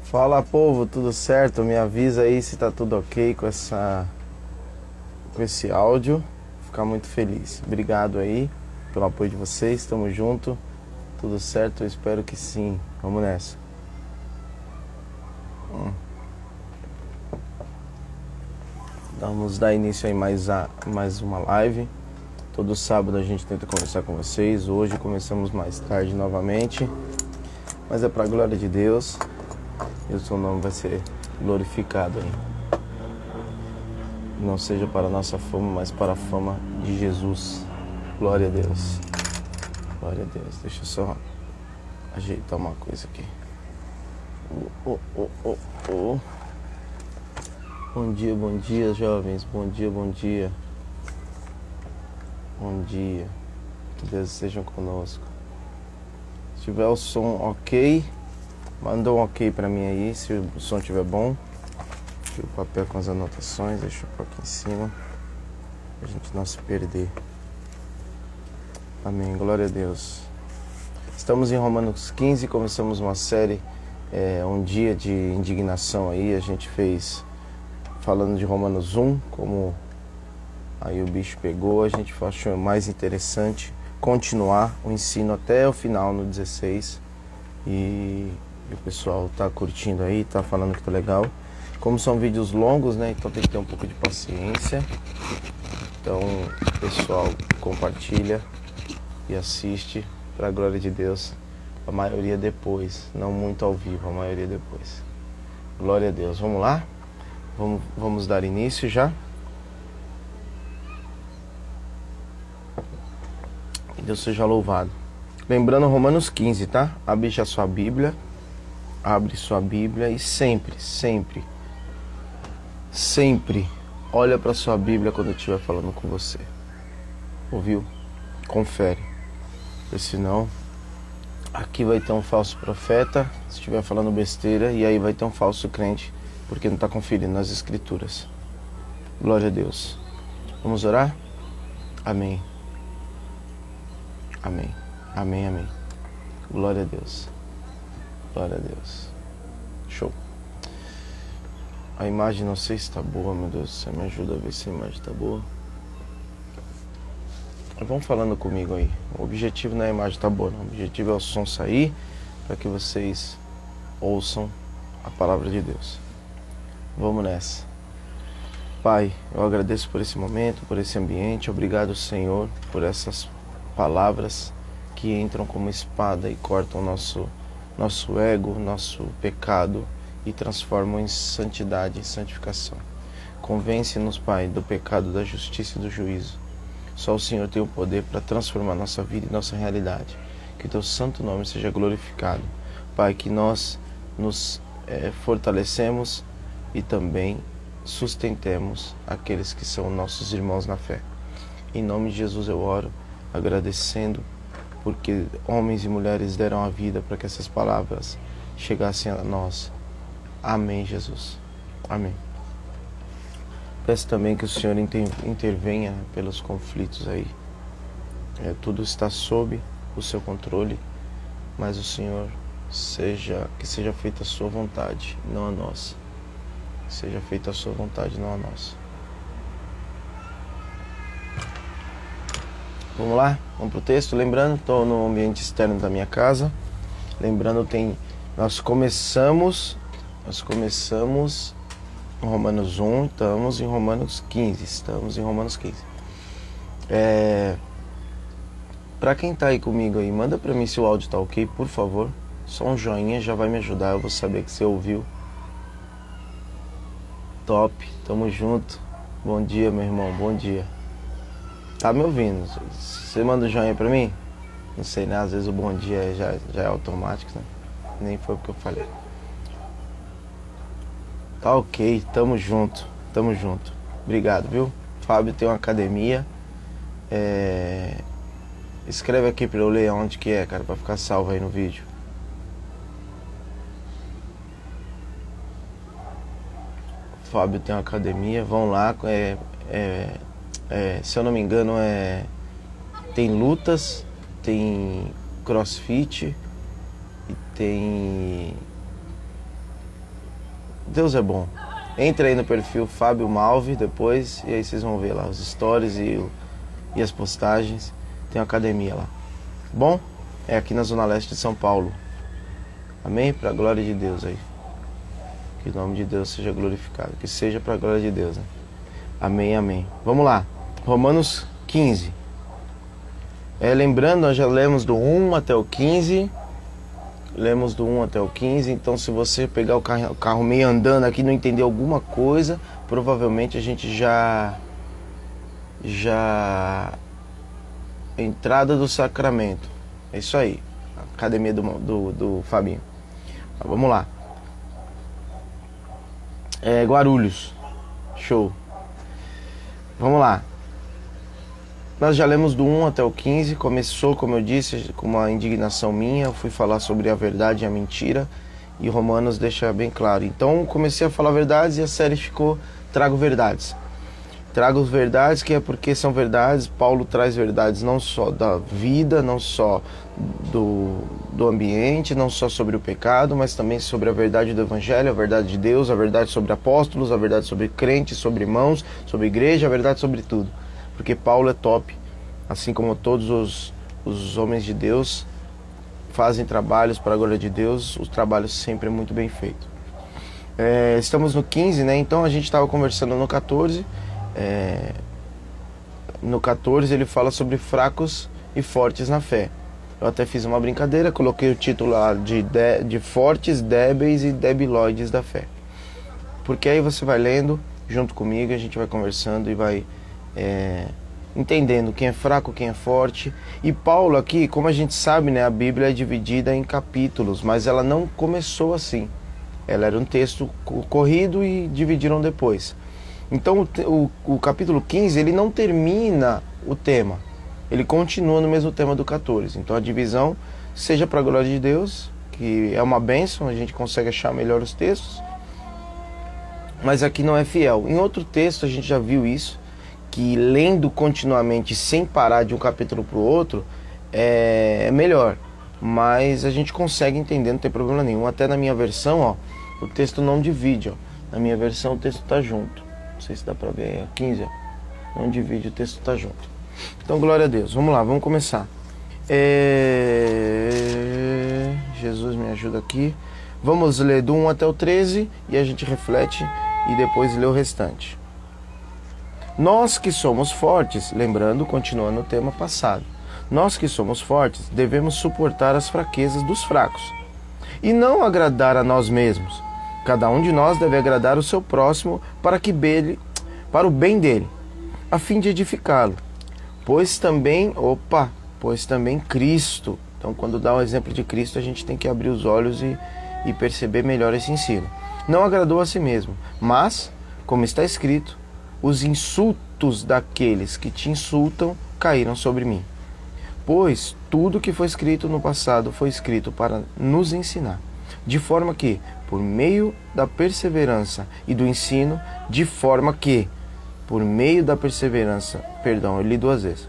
Fala, povo, tudo certo? Me avisa aí se tá tudo ok com esse áudio. Vou ficar muito feliz. Obrigado aí pelo apoio de vocês. Tamo junto. Tudo certo? Eu espero que sim. Vamos nessa. Vamos dar início aí mais uma live. Todo sábado a gente tenta conversar com vocês. Hoje começamos mais tarde novamente, mas é pra glória de Deus. E o seu nome vai ser glorificado aí. Não seja para a nossa fama, mas para a fama de Jesus. Glória a Deus. Glória a Deus. Deixa eu só ajeitar uma coisa aqui. Bom dia, jovens. Bom dia. Bom dia. Que Deus esteja conosco. Se tiver o som ok, manda um ok pra mim aí, se o som estiver bom. Aqui o papel com as anotações, deixa eu pôr aqui em cima, pra gente não se perder. Amém, glória a Deus. Estamos em Romanos 15, começamos uma série, um dia de indignação aí, a gente fez falando de Romanos 1, como aí o bicho pegou, a gente achou mais interessante continuar o ensino até o final, no 16, e o pessoal tá curtindo aí, tá falando que tá legal. Como são vídeos longos, né, então tem que ter um pouco de paciência. Então, pessoal, compartilha e assiste, pra glória de Deus. A maioria depois, não muito ao vivo, a maioria depois. Glória a Deus. Vamos lá? Vamos dar início já. Que Deus seja louvado. Lembrando Romanos 15, tá? Abre já sua Bíblia. Abre sua Bíblia e sempre olha para sua Bíblia quando eu estiver falando com você. Ouviu? Confere. Porque senão aqui vai ter um falso profeta se estiver falando besteira, e aí vai ter um falso crente porque não está conferindo as escrituras. Glória a Deus. Vamos orar? Amém. Glória a Deus. Glória a Deus. Show. A imagem não sei se tá boa, meu Deus. Você me ajuda a ver se a imagem tá boa. Vão falando comigo aí. O objetivo não é a imagem tá boa, não. O objetivo é o som sair para que vocês ouçam a palavra de Deus. Vamos nessa. Pai, eu agradeço por esse momento, por esse ambiente. Obrigado, Senhor, por essas palavras que entram como espada e cortam nosso ego, nosso pecado, e transformam em santidade, em santificação. Convence-nos, Pai, do pecado, da justiça e do juízo. Só o Senhor tem o poder para transformar nossa vida e nossa realidade. Que teu santo nome seja glorificado. Pai, que nós nos fortalecemos e também sustentemos aqueles que são nossos irmãos na fé. Em nome de Jesus eu oro, agradecendo, porque homens e mulheres deram a vida para que essas palavras chegassem a nós. Amém, Jesus. Amém. Peço também que o Senhor intervenha pelos conflitos aí. Tudo está sob o seu controle, mas o Senhor, que seja feita a sua vontade, não a nossa. Que seja feita a sua vontade, não a nossa. Vamos lá? Vamos pro texto? Lembrando, estou no ambiente externo da minha casa. Lembrando, nós começamos em Romanos 1, estamos em Romanos 15. Pra quem tá aí comigo aí, manda pra mim se o áudio tá ok, por favor. Só um joinha já vai me ajudar, eu vou saber que você ouviu. Top, tamo junto. Bom dia, meu irmão, bom dia. Tá me ouvindo? Você manda um joinha pra mim? Não sei, né? Às vezes o bom dia já é automático, né? Nem foi o que eu falei. Tá ok, tamo junto. Obrigado, viu? Fábio tem uma academia. Escreve aqui pra eu ler onde que é, cara, pra ficar salvo aí no vídeo. Fábio tem uma academia, vão lá. Se eu não me engano, tem lutas, tem crossfit e tem Deus é bom. Entra aí no perfil Fábio Malve depois, e aí vocês vão ver lá os stories e as postagens. Tem uma academia lá. Bom, é aqui na Zona Leste de São Paulo. Amém? Para a glória de Deus aí. Que o nome de Deus seja glorificado. Que seja para a glória de Deus, né? Amém, amém. Vamos lá. Romanos 15. Lembrando, nós já lemos do 1 até o 15. Lemos do 1 até o 15. Então, se você pegar o carro meio andando aqui e não entender alguma coisa, provavelmente a gente já entrada do sacramento. É isso aí. Academia do Fabinho. Vamos lá. Guarulhos. Show. Vamos lá. Nós já lemos do 1 até o 15. Começou, como eu disse, com uma indignação minha. Eu fui falar sobre a verdade e a mentira. E Romanos deixa bem claro. Então comecei a falar verdades e a série ficou Trago Verdades. Trago verdades, que é porque são verdades. Paulo traz verdades não só da vida, não só do ambiente, não só sobre o pecado, mas também sobre a verdade do Evangelho, a verdade de Deus, a verdade sobre apóstolos, a verdade sobre crentes, sobre irmãos, sobre igreja, a verdade sobre tudo. Porque Paulo é top, assim como todos os homens de Deus fazem trabalhos para a glória de Deus, os trabalhos sempre é muito bem feito. Estamos no 15, né? Então a gente estava conversando no 14. No 14 ele fala sobre fracos e fortes na fé. Eu até fiz uma brincadeira, coloquei o título lá de fortes, débeis e debilóides da fé. Porque aí você vai lendo junto comigo, a gente vai conversando e vai entendendo quem é fraco, quem é forte. E Paulo aqui, como a gente sabe, né, a Bíblia é dividida em capítulos, mas ela não começou assim. Ela era um texto corrido e dividiram depois. Então o capítulo 15, ele não termina o tema. Ele continua no mesmo tema do 14. Então a divisão, seja para a glória de Deus, que é uma bênção, a gente consegue achar melhor os textos. Mas aqui não é fiel. Em outro texto a gente já viu isso, que lendo continuamente, sem parar de um capítulo para o outro, é melhor. Mas a gente consegue entender, não tem problema nenhum. Até na minha versão, ó, o texto não divide. Ó. Na minha versão o texto está junto. Não sei se dá para ver, 15, ó. Não divide, o texto está junto. Então, glória a Deus. Vamos lá, vamos começar. Jesus me ajuda aqui. Vamos ler do 1 até o 13 e a gente reflete e depois lê o restante. Nós que somos fortes, lembrando, continuando o tema passado. Nós que somos fortes, devemos suportar as fraquezas dos fracos e não agradar a nós mesmos. Cada um de nós deve agradar o seu próximo para o bem dele, a fim de edificá-lo. Pois também Cristo. Então, quando dá o exemplo de Cristo, a gente tem que abrir os olhos e perceber melhor esse ensino. Não agradou a si mesmo, mas, como está escrito, os insultos daqueles que te insultam caíram sobre mim. Pois tudo que foi escrito no passado foi escrito para nos ensinar, de forma que, por meio da perseverança e do ensino, eu li duas vezes.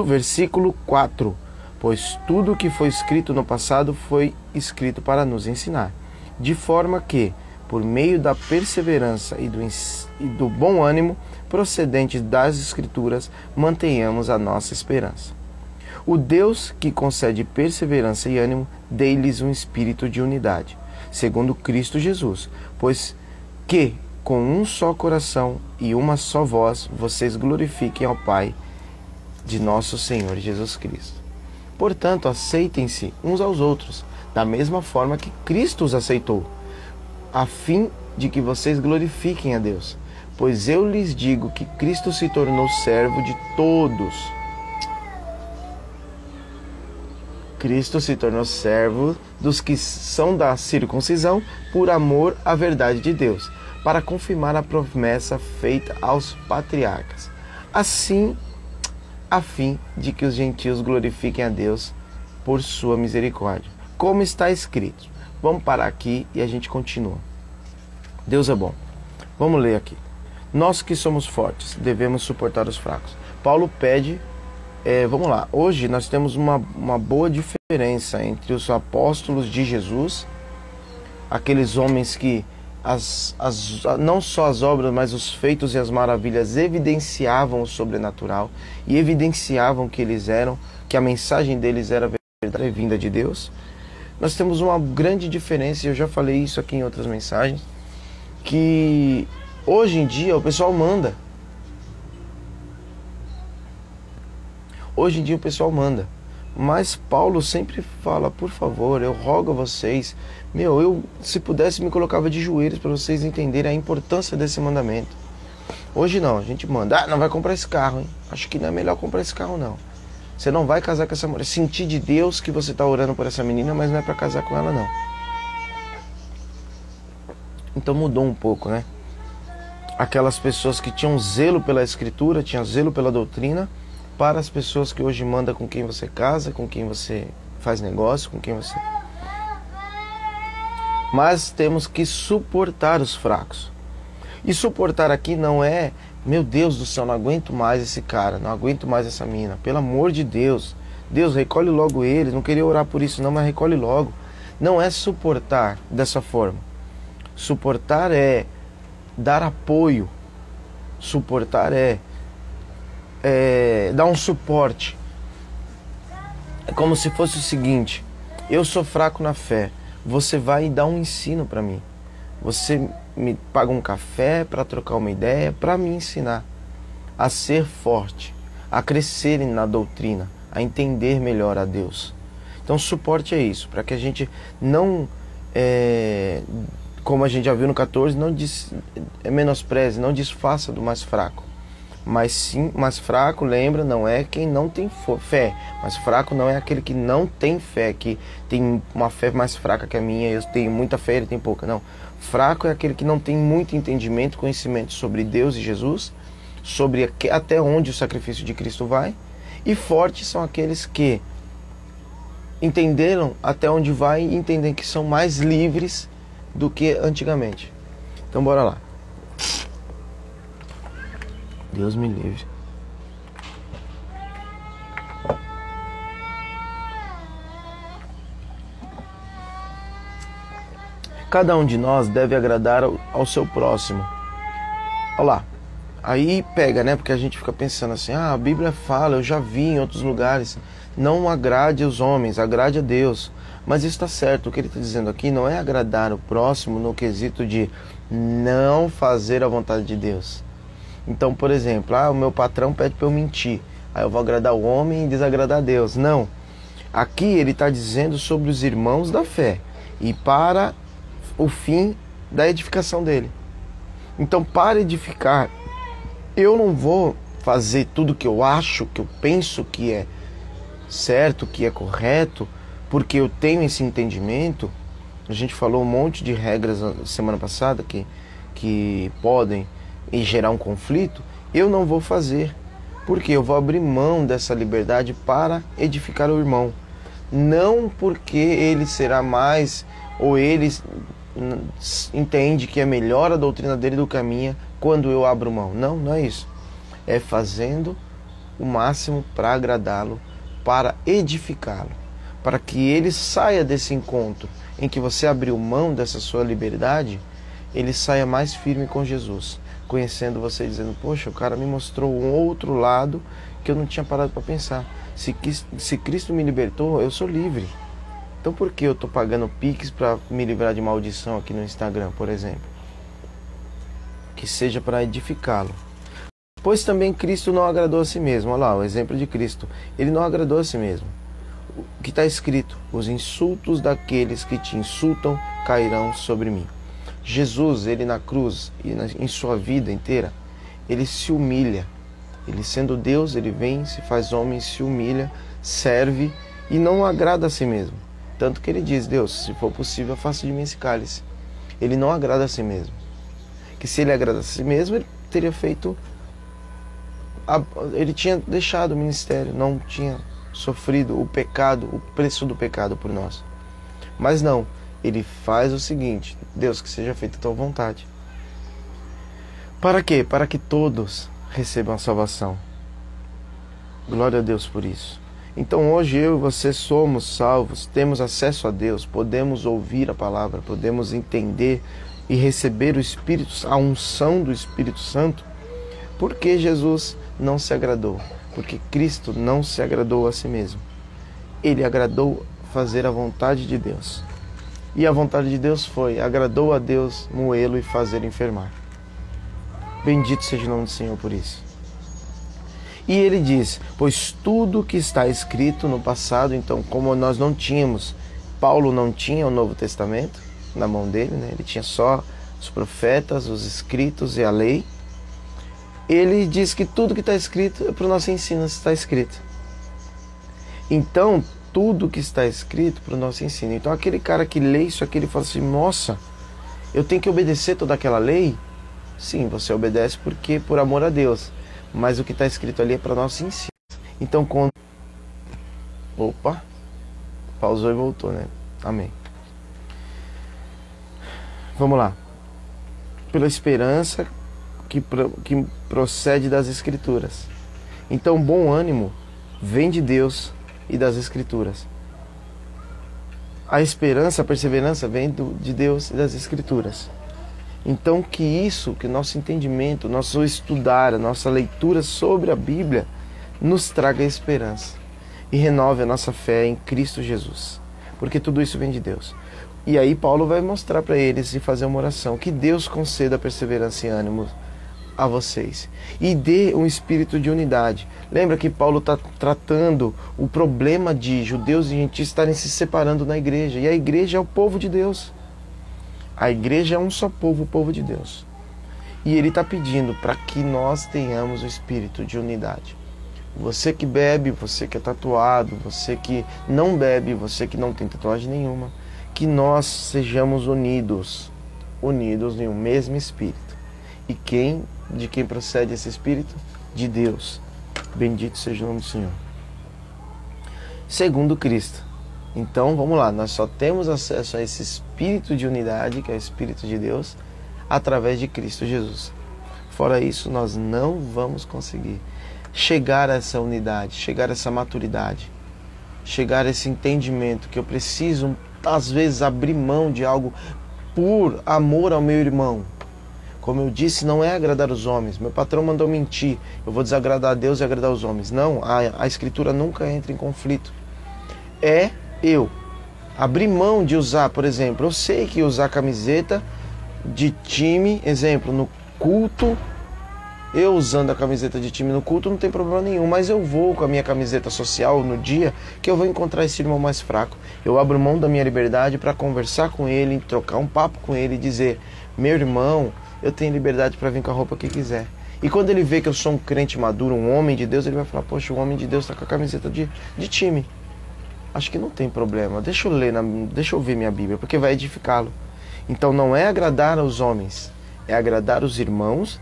Versículo 4, pois tudo que foi escrito no passado foi escrito para nos ensinar, de forma que, por meio da perseverança e do bom ânimo procedentes das Escrituras, mantenhamos a nossa esperança. O Deus que concede perseverança e ânimo, dê-lhes um espírito de unidade, segundo Cristo Jesus, pois que, com um só coração e uma só voz, vocês glorifiquem ao Pai de nosso Senhor Jesus Cristo. Portanto, aceitem-se uns aos outros, da mesma forma que Cristo os aceitou, a fim de que vocês glorifiquem a Deus. Pois eu lhes digo que Cristo se tornou servo de todos. Cristo se tornou servo dos que são da circuncisão por amor à verdade de Deus, para confirmar a promessa feita aos patriarcas. Assim, a fim de que os gentios glorifiquem a Deus por sua misericórdia. Como está escrito. Vamos parar aqui e a gente continua. Deus é bom. Vamos ler aqui. Nós que somos fortes, devemos suportar os fracos. Paulo pede, vamos lá, hoje nós temos uma boa diferença entre os apóstolos de Jesus, aqueles homens que não só as obras, mas os feitos e as maravilhas evidenciavam o sobrenatural e evidenciavam que eles eram, que a mensagem deles era verdade vinda de Deus. Nós temos uma grande diferença, e eu já falei isso aqui em outras mensagens, que hoje em dia o pessoal manda. Hoje em dia o pessoal manda. Mas Paulo sempre fala, por favor, eu rogo a vocês, eu, se pudesse, me colocava de joelhos para vocês entenderem a importância desse mandamento. Hoje não, a gente manda, não vai comprar esse carro, hein? Acho que não é melhor comprar esse carro, não. Você não vai casar com essa mulher. Sentir de Deus que você está orando por essa menina, mas não é para casar com ela, não. Então mudou um pouco, né? Aquelas pessoas que tinham zelo pela escritura, tinham zelo pela doutrina, para as pessoas que hoje mandam com quem você casa, com quem você faz negócio, com quem você... Mas temos que suportar os fracos. E suportar aqui não é, meu Deus do céu, não aguento mais esse cara, não aguento mais essa mina. Pelo amor de Deus, Deus, recolhe logo eles. Não queria orar por isso não, mas recolhe logo. Não é suportar dessa forma. Suportar é dar apoio. Suportar é dar um suporte. É como se fosse o seguinte: eu sou fraco na fé, você vai dar um ensino para mim, você me paga um café para trocar uma ideia, para me ensinar a ser forte, a crescer na doutrina, a entender melhor a Deus. Então suporte é isso, para que a gente não, como a gente já viu no 14, não menospreze, não desfaça do mais fraco. Mas sim, mais fraco, lembra, não é quem não tem fé. Mas fraco não é aquele que não tem fé, que tem uma fé mais fraca que a minha, eu tenho muita fé, ele tem pouca. Não. Fraco é aquele que não tem muito entendimento, conhecimento sobre Deus e Jesus, sobre até onde o sacrifício de Cristo vai. E fortes são aqueles que entenderam até onde vai e entendem que são mais livres do que antigamente. Então bora lá. Deus me livre. Cada um de nós deve agradar ao seu próximo. Olha lá. Aí pega, né? Porque a gente fica pensando assim, a Bíblia fala, eu já vi em outros lugares, não agrade os homens, agrade a Deus. Mas isso está certo, o que ele está dizendo aqui não é agradar o próximo no quesito de não fazer a vontade de Deus. Então, por exemplo, o meu patrão pede para eu mentir, aí eu vou agradar o homem e desagradar a Deus. Não. Aqui ele está dizendo sobre os irmãos da fé e para o fim da edificação dele. Então, para edificar, eu não vou fazer tudo que eu acho, que eu penso que é certo, que é correto, porque eu tenho esse entendimento. A gente falou um monte de regras semana passada que podem e gerar um conflito. Eu não vou fazer, porque eu vou abrir mão dessa liberdade para edificar o irmão. Não porque ele será mais, ou ele entende que é melhor a doutrina dele do que a minha quando eu abro mão. Não, não é isso. É fazendo o máximo para agradá-lo, para edificá-lo, para que ele saia desse encontro em que você abriu mão dessa sua liberdade, ele saia mais firme com Jesus, conhecendo você, dizendo, poxa, o cara me mostrou um outro lado que eu não tinha parado para pensar. Se Cristo me libertou, eu sou livre. Então por que eu estou pagando Pix para me livrar de maldição aqui no Instagram, por exemplo? Que seja para edificá-lo. Pois também Cristo não agradou a si mesmo. Olha lá, o exemplo de Cristo. Ele não agradou a si mesmo. O que está escrito? Os insultos daqueles que te insultam cairão sobre mim. Jesus, ele na cruz e em sua vida inteira, ele se humilha. Ele sendo Deus, ele vem, se faz homem, se humilha, serve e não agrada a si mesmo. Tanto que ele diz, Deus, se for possível, faça de mim esse cálice. Ele não agrada a si mesmo. Que se ele agrada a si mesmo, ele teria feito... Ele tinha deixado o ministério, não tinha sofrido o pecado, o preço do pecado por nós. Mas não, ele faz o seguinte, Deus, que seja feita a tua vontade. Para quê? Para que todos recebam a salvação. Glória a Deus por isso. Então hoje eu e você somos salvos, temos acesso a Deus, podemos ouvir a palavra, podemos entender e receber o Espírito, a unção do Espírito Santo, por que Jesus não se agradou? Porque Cristo não se agradou a si mesmo. Ele agradou fazer a vontade de Deus. E a vontade de Deus foi, agradou a Deus moê-lo e fazer enfermar. Bendito seja o nome do Senhor por isso. E ele diz, pois tudo que está escrito no passado, então como nós não tínhamos, Paulo não tinha o Novo Testamento na mão dele, né? Ele tinha só os profetas, os escritos e a lei. Ele diz que tudo que está escrito, para o nosso ensino está escrito. Então, tudo que está escrito para o nosso ensino. Então, aquele cara que lê isso aqui, ele fala assim, nossa, eu tenho que obedecer toda aquela lei? Sim, você obedece porque por amor a Deus. Mas o que está escrito ali é para o nosso ensino. Então, quando... Opa, pausou e voltou, né? Amém. Vamos lá. Pela esperança que procede das Escrituras. Então, bom ânimo vem de Deus e das Escrituras. A esperança, a perseverança vem de Deus e das Escrituras. Então que nosso entendimento, nosso estudar, a nossa leitura sobre a Bíblia nos traga esperança e renove a nossa fé em Cristo Jesus. Porque tudo isso vem de Deus. E aí Paulo vai mostrar para eles e fazer uma oração. Que Deus conceda perseverança e ânimo a vocês. E dê um espírito de unidade. Lembra que Paulo está tratando o problema de judeus e gentios estarem se separando na igreja. E a igreja é o povo de Deus. A igreja é um só povo, o povo de Deus. E ele está pedindo para que nós tenhamos o espírito de unidade. Você que bebe, você que é tatuado, você que não bebe, você que não tem tatuagem nenhuma, que nós sejamos unidos em um mesmo espírito. E de quem procede esse espírito? De Deus. Bendito seja o nome do Senhor. Segundo Cristo. Então, vamos lá, nós só temos acesso a esse espírito de unidade, que é o Espírito de Deus, através de Cristo Jesus. Fora isso, nós não vamos conseguir chegar a essa unidade, chegar a essa maturidade, chegar a esse entendimento que eu preciso, às vezes, abrir mão de algo por amor ao meu irmão. Como eu disse, não é agradar os homens. Meu patrão mandou mentir, eu vou desagradar a Deus e agradar os homens. Não, a Escritura nunca entra em conflito. É eu abrir mão de usar, por exemplo, eu sei que usar camiseta de time, exemplo, no culto, eu usando a camiseta de time no culto não tem problema nenhum, mas eu vou com a minha camiseta social no dia que eu vou encontrar esse irmão mais fraco. Eu abro mão da minha liberdade para conversar com ele, trocar um papo com ele e dizer, meu irmão, eu tenho liberdade para vir com a roupa que quiser. E quando ele vê que eu sou um crente maduro, um homem de Deus, ele vai falar, poxa, o homem de Deus está com a camiseta de time. Acho que não tem problema, deixa eu ver minha Bíblia, porque vai edificá-lo. Então não é agradar aos homens, é agradar os irmãos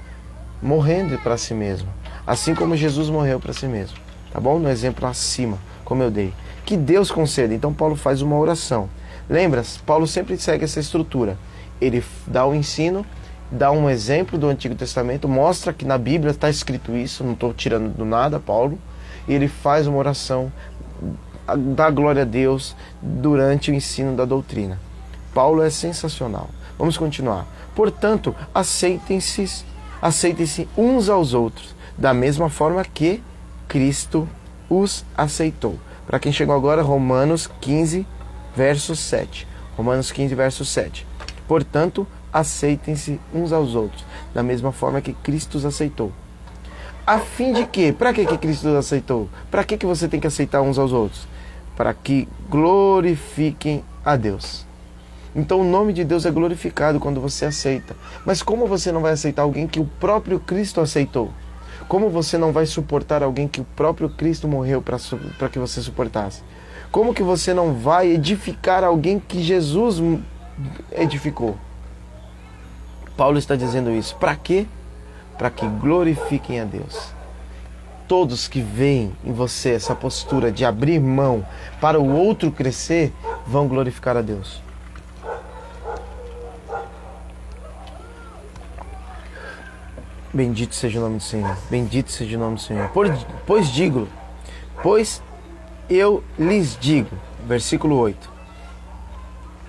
morrendo para si mesmo. Assim como Jesus morreu para si mesmo. Tá bom? No exemplo acima, como eu dei. Que Deus conceda. Então Paulo faz uma oração. Lembra? Paulo sempre segue essa estrutura. Ele dá o ensino, dá um exemplo do Antigo Testamento, mostra que na Bíblia está escrito isso, não estou tirando do nada, Paulo. E ele faz uma oração, dá glória a Deus durante o ensino da doutrina. Paulo é sensacional. Vamos continuar. Portanto, aceitem-se uns aos outros, da mesma forma que Cristo os aceitou. Para quem chegou agora, Romanos 15, verso 7. Romanos 15, verso 7. Portanto, aceitem-se uns aos outros, da mesma forma que Cristo os aceitou. A fim de quê? Para que Cristo os aceitou? Para que você tem que aceitar uns aos outros? Para que glorifiquem a Deus. Então o nome de Deus é glorificado quando você aceita. Mas como você não vai aceitar alguém que o próprio Cristo aceitou? Como você não vai suportar alguém que o próprio Cristo morreu para que você suportasse? Como que você não vai edificar alguém que Jesus edificou? Paulo está dizendo isso. Para quê? Para que glorifiquem a Deus. Todos que veem em você essa postura de abrir mão para o outro crescer, vão glorificar a Deus. Bendito seja o nome do Senhor. Bendito seja o nome do Senhor. Pois eu lhes digo, versículo 8,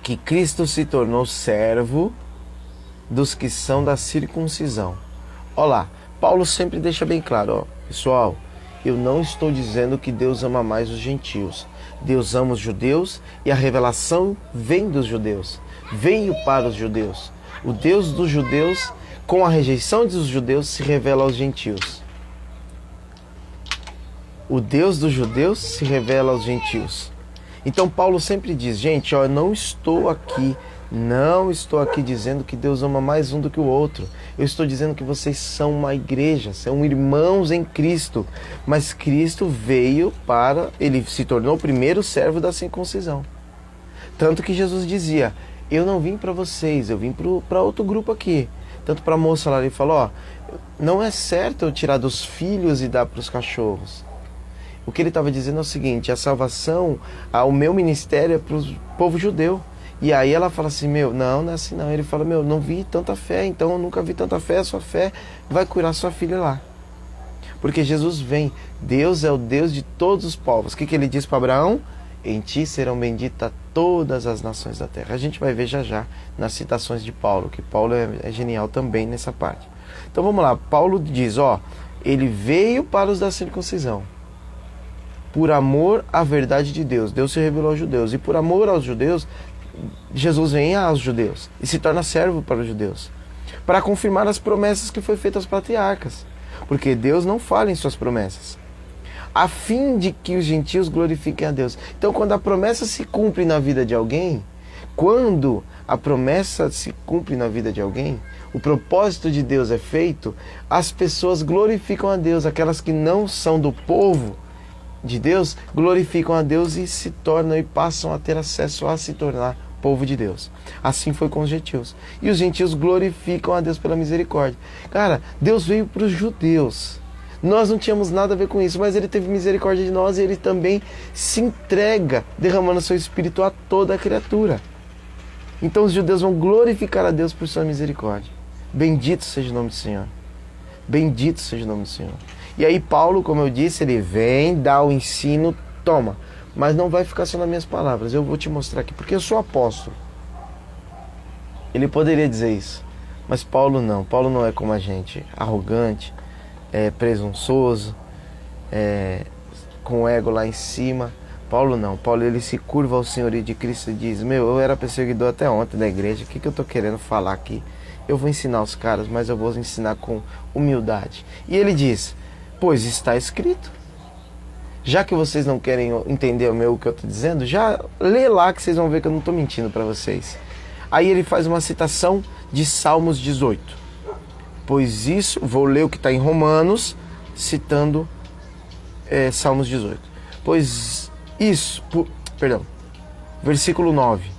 que Cristo se tornou servo dos que são da circuncisão. Olha lá, Paulo sempre deixa bem claro, ó, pessoal, eu não estou dizendo que Deus ama mais os gentios. Deus ama os judeus e a revelação vem dos judeus, veio para os judeus. O Deus dos judeus, com a rejeição dos judeus, se revela aos gentios. O Deus dos judeus se revela aos gentios. Então Paulo sempre diz, gente, ó, eu não estou aqui dizendo que Deus ama mais um do que o outro. Eu estou dizendo que vocês são uma igreja, são irmãos em Cristo. Mas Cristo veio ele se tornou o primeiro servo da circuncisão. Tanto que Jesus dizia, eu não vim para vocês, eu vim para outro grupo aqui. Tanto para a moça lá, ele falou, ó, não é certo eu tirar dos filhos e dar para os cachorros. O que ele estava dizendo é o seguinte, a salvação, o meu ministério é para o povo judeu. E aí ela fala assim, não é assim não. Ele fala, não vi tanta fé, então eu nunca vi tanta fé, a sua fé vai curar sua filha lá. Porque Jesus vem, Deus é o Deus de todos os povos. O que ele diz para Abraão? Em ti serão benditas todas as nações da terra. A gente vai ver já nas citações de Paulo, que Paulo é genial também nessa parte. Então vamos lá, Paulo diz, ó, ele veio para os da circuncisão. Por amor à verdade de Deus. Deus se revelou aos judeus. E por amor aos judeus, Jesus vem aos judeus e se torna servo para os judeus. Para confirmar as promessas que foi feitas aos patriarcas. Porque Deus não falha em suas promessas. A fim de que os gentios glorifiquem a Deus. Então quando a promessa se cumpre na vida de alguém, o propósito de Deus é feito, as pessoas glorificam a Deus. Aquelas que não são do povo de Deus, glorificam a Deus e se tornam e passam a ter acesso a se tornar povo de Deus. Assim foi com os gentios. E os gentios glorificam a Deus pela misericórdia. Cara, Deus veio para os judeus. Nós não tínhamos nada a ver com isso, mas Ele teve misericórdia de nós e Ele também se entrega, derramando seu Espírito a toda a criatura. Então os judeus vão glorificar a Deus por sua misericórdia. Bendito seja o nome do Senhor. Bendito seja o nome do Senhor. E aí Paulo, como eu disse, ele vem, dá o ensino, toma. Mas não vai ficar só nas minhas palavras, eu vou te mostrar aqui, porque eu sou apóstolo. Ele poderia dizer isso, mas Paulo não é como a gente, arrogante, presunçoso, com o ego lá em cima. Paulo não, Paulo ele se curva ao senhorio de Cristo e diz, eu era perseguidor até ontem da igreja, o que eu estou querendo falar aqui? Eu vou ensinar os caras, mas eu vou ensinar com humildade. E ele diz, pois está escrito. Já que vocês não querem entender o que eu estou dizendo, já lê lá que vocês vão ver que eu não estou mentindo para vocês. Aí ele faz uma citação de Salmos 18. Pois isso, vou ler o que está em Romanos, citando Salmos 18. Pois isso, versículo 9.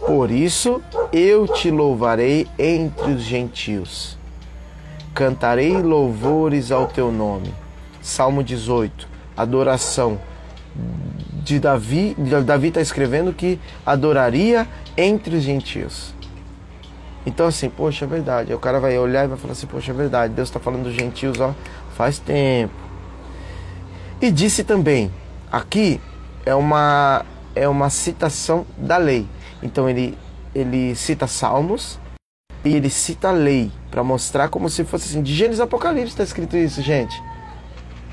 Por isso eu te louvarei entre os gentios. Cantarei louvores ao teu nome. Salmo 18. Adoração de Davi. Davi está escrevendo que adoraria entre os gentios. Então assim, poxa, é verdade. Aí o cara vai olhar e vai falar assim, poxa, é verdade. Deus está falando dos gentios, ó, faz tempo. E disse também, aqui é uma citação da lei. Então ele cita Salmos e ele cita a lei para mostrar como se fosse assim, de Gênesis Apocalipse está escrito isso, gente.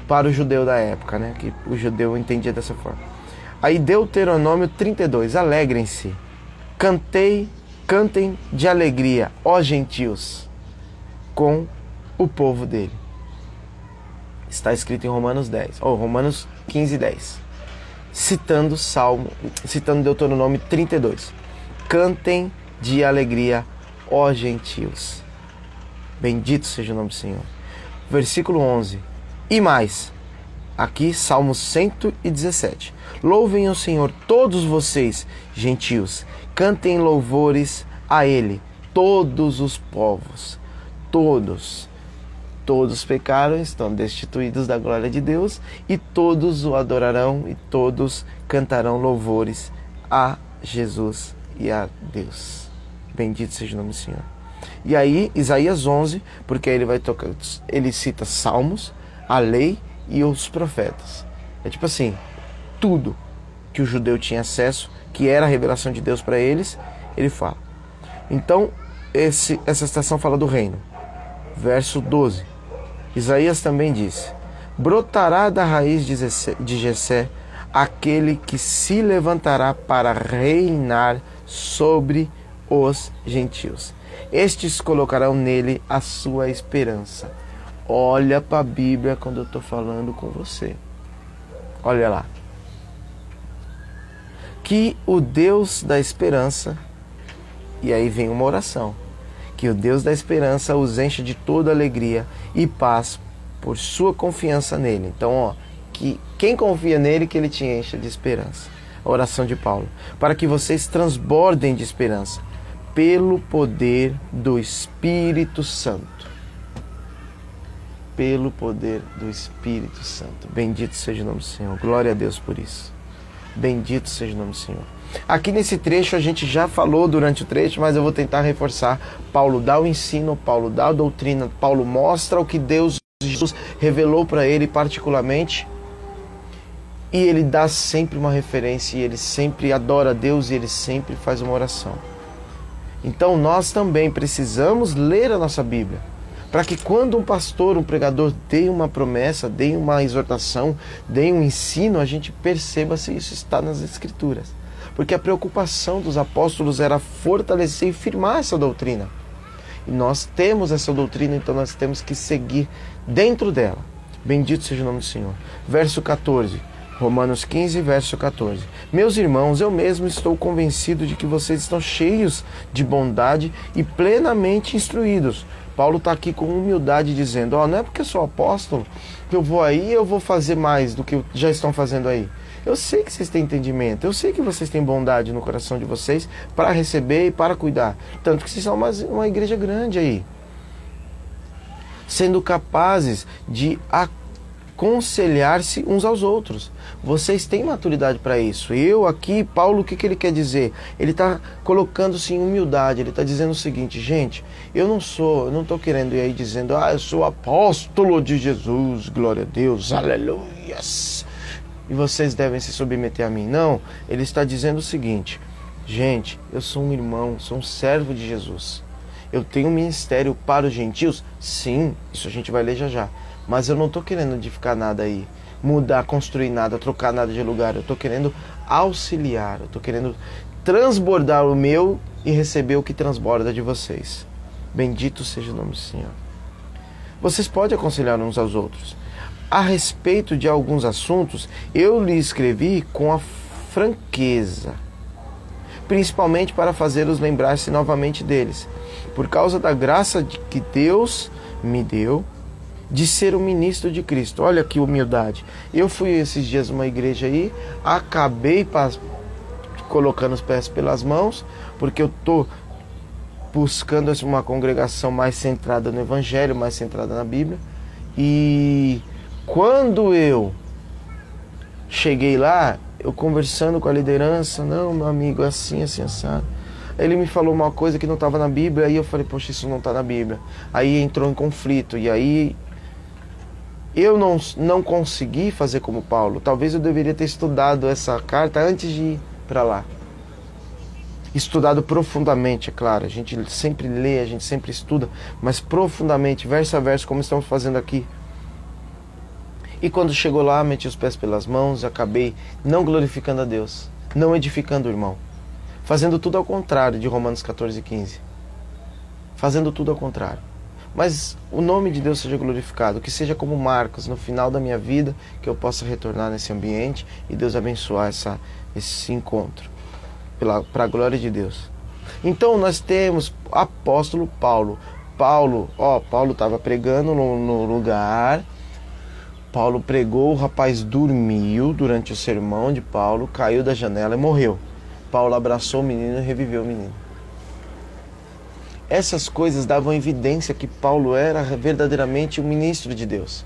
Para o judeu da época, né? Que o judeu entendia dessa forma. Aí Deuteronômio 32, alegrem-se, cantem de alegria, ó gentios, com o povo dele. Está escrito em Romanos 10, Romanos 15, 10. Citando Deuteronômio 32. Cantem de alegria, ó gentios. Bendito seja o nome do Senhor. Versículo 11. E mais, aqui Salmo 117. Louvem o Senhor todos vocês, gentios. Cantem louvores a Ele, todos os povos. Todos pecaram, estão destituídos da glória de Deus, e todos o adorarão, e todos cantarão louvores a Jesus e a Deus. Bendito seja o nome do Senhor. E aí, Isaías 11, porque aí ele cita Salmos, a lei e os profetas. É tipo assim, tudo que o judeu tinha acesso, que era a revelação de Deus para eles, ele fala. Então, essa citação fala do reino. Verso 12. Isaías também disse: brotará da raiz de Jessé aquele que se levantará para reinar sobre os gentios. Estes colocarão nele a sua esperança. Olha para a Bíblia quando eu estou falando com você. Olha lá. Que o Deus da esperança, e aí vem uma oração, que o Deus da esperança os encha de toda alegria e paz por sua confiança nele. Então, ó, que quem confia nele, que ele te encha de esperança. A oração de Paulo. Para que vocês transbordem de esperança pelo poder do Espírito Santo. Pelo poder do Espírito Santo. Bendito seja o nome do Senhor. Glória a Deus por isso. Bendito seja o nome do Senhor. Aqui nesse trecho a gente já falou durante o trecho, mas eu vou tentar reforçar. Paulo dá o ensino, Paulo dá a doutrina, Paulo mostra o que Deus, Jesus, revelou para ele particularmente. E ele dá sempre uma referência, e ele sempre adora a Deus, e ele sempre faz uma oração. Então nós também precisamos ler a nossa Bíblia, para que quando um pastor, um pregador dê uma promessa, dê uma exortação, dê um ensino, a gente perceba se isso está nas Escrituras. Porque a preocupação dos apóstolos era fortalecer e firmar essa doutrina. E nós temos essa doutrina, então nós temos que seguir dentro dela. Bendito seja o nome do Senhor. Verso 14. Romanos 15, verso 14. Meus irmãos, eu mesmo estou convencido de que vocês estão cheios de bondade e plenamente instruídos. Paulo está aqui com humildade dizendo, não é porque eu sou apóstolo que eu vou aí e eu vou fazer mais do que já estão fazendo aí. Eu sei que vocês têm entendimento, eu sei que vocês têm bondade no coração de vocês para receber e para cuidar. Tanto que vocês são uma igreja grande aí. Sendo capazes de aconselhar-se uns aos outros. Vocês têm maturidade para isso. Eu aqui, Paulo, o que ele quer dizer? Ele está colocando-se em humildade. Ele está dizendo o seguinte, gente, eu não estou querendo ir aí dizendo, eu sou apóstolo de Jesus, glória a Deus, aleluias, e vocês devem se submeter a mim. Não, ele está dizendo o seguinte, gente, eu sou um irmão, sou um servo de Jesus. Eu tenho um ministério para os gentios? Sim, isso a gente vai ler já já. Mas eu não estou querendo edificar nada aí, mudar, construir nada, trocar nada de lugar. Eu estou querendo auxiliar, eu estou querendo transbordar o meu e receber o que transborda de vocês. Bendito seja o nome do Senhor. Vocês podem aconselhar uns aos outros. A respeito de alguns assuntos, eu lhe escrevi com a franqueza, principalmente para fazê-los lembrar-se novamente deles, por causa da graça que Deus me deu de ser um ministro de Cristo. Olha que humildade. Eu fui esses dias numa igreja aí, acabei colocando os pés pelas mãos, porque eu estou buscando uma congregação mais centrada no Evangelho, mais centrada na Bíblia. E quando eu cheguei lá, eu conversando com a liderança, não, meu amigo, é assim, assim, assado. Ele me falou uma coisa que não estava na Bíblia, aí eu falei, poxa, isso não está na Bíblia. Aí entrou em conflito, e aí eu não consegui fazer como Paulo. Talvez eu deveria ter estudado essa carta antes de ir para lá. Estudado profundamente, é claro. A gente sempre lê, a gente sempre estuda, mas profundamente, verso a verso, como estamos fazendo aqui. E quando chegou lá, meti os pés pelas mãos, acabei não glorificando a Deus, não edificando o irmão. Fazendo tudo ao contrário de Romanos 14, 15. Fazendo tudo ao contrário. Mas o nome de Deus seja glorificado, que seja como marcos no final da minha vida, que eu possa retornar nesse ambiente e Deus abençoar esse encontro, para a glória de Deus. Então nós temos apóstolo Paulo. Paulo estava pregando no lugar, Paulo pregou, o rapaz dormiu durante o sermão de Paulo, caiu da janela e morreu. Paulo abraçou o menino e reviveu o menino. Essas coisas davam evidência que Paulo era verdadeiramente um ministro de Deus.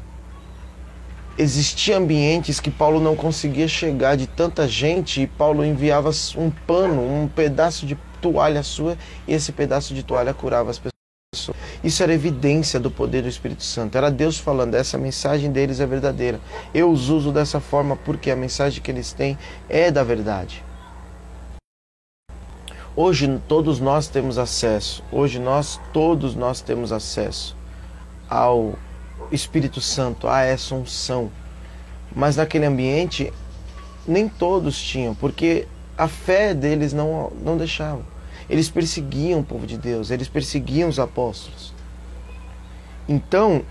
Existiam ambientes que Paulo não conseguia chegar de tanta gente e Paulo enviava um pano, um pedaço de toalha sua, e esse pedaço de toalha curava as pessoas. Isso era evidência do poder do Espírito Santo. Era Deus falando, essa mensagem deles é verdadeira. Eu os uso dessa forma porque a mensagem que eles têm é da verdade. Hoje todos nós temos acesso. Hoje todos nós temos acesso ao Espírito Santo, a essa unção. Mas naquele ambiente nem todos tinham, porque a fé deles não deixava. Eles perseguiam o povo de Deus, eles perseguiam os apóstolos. Então,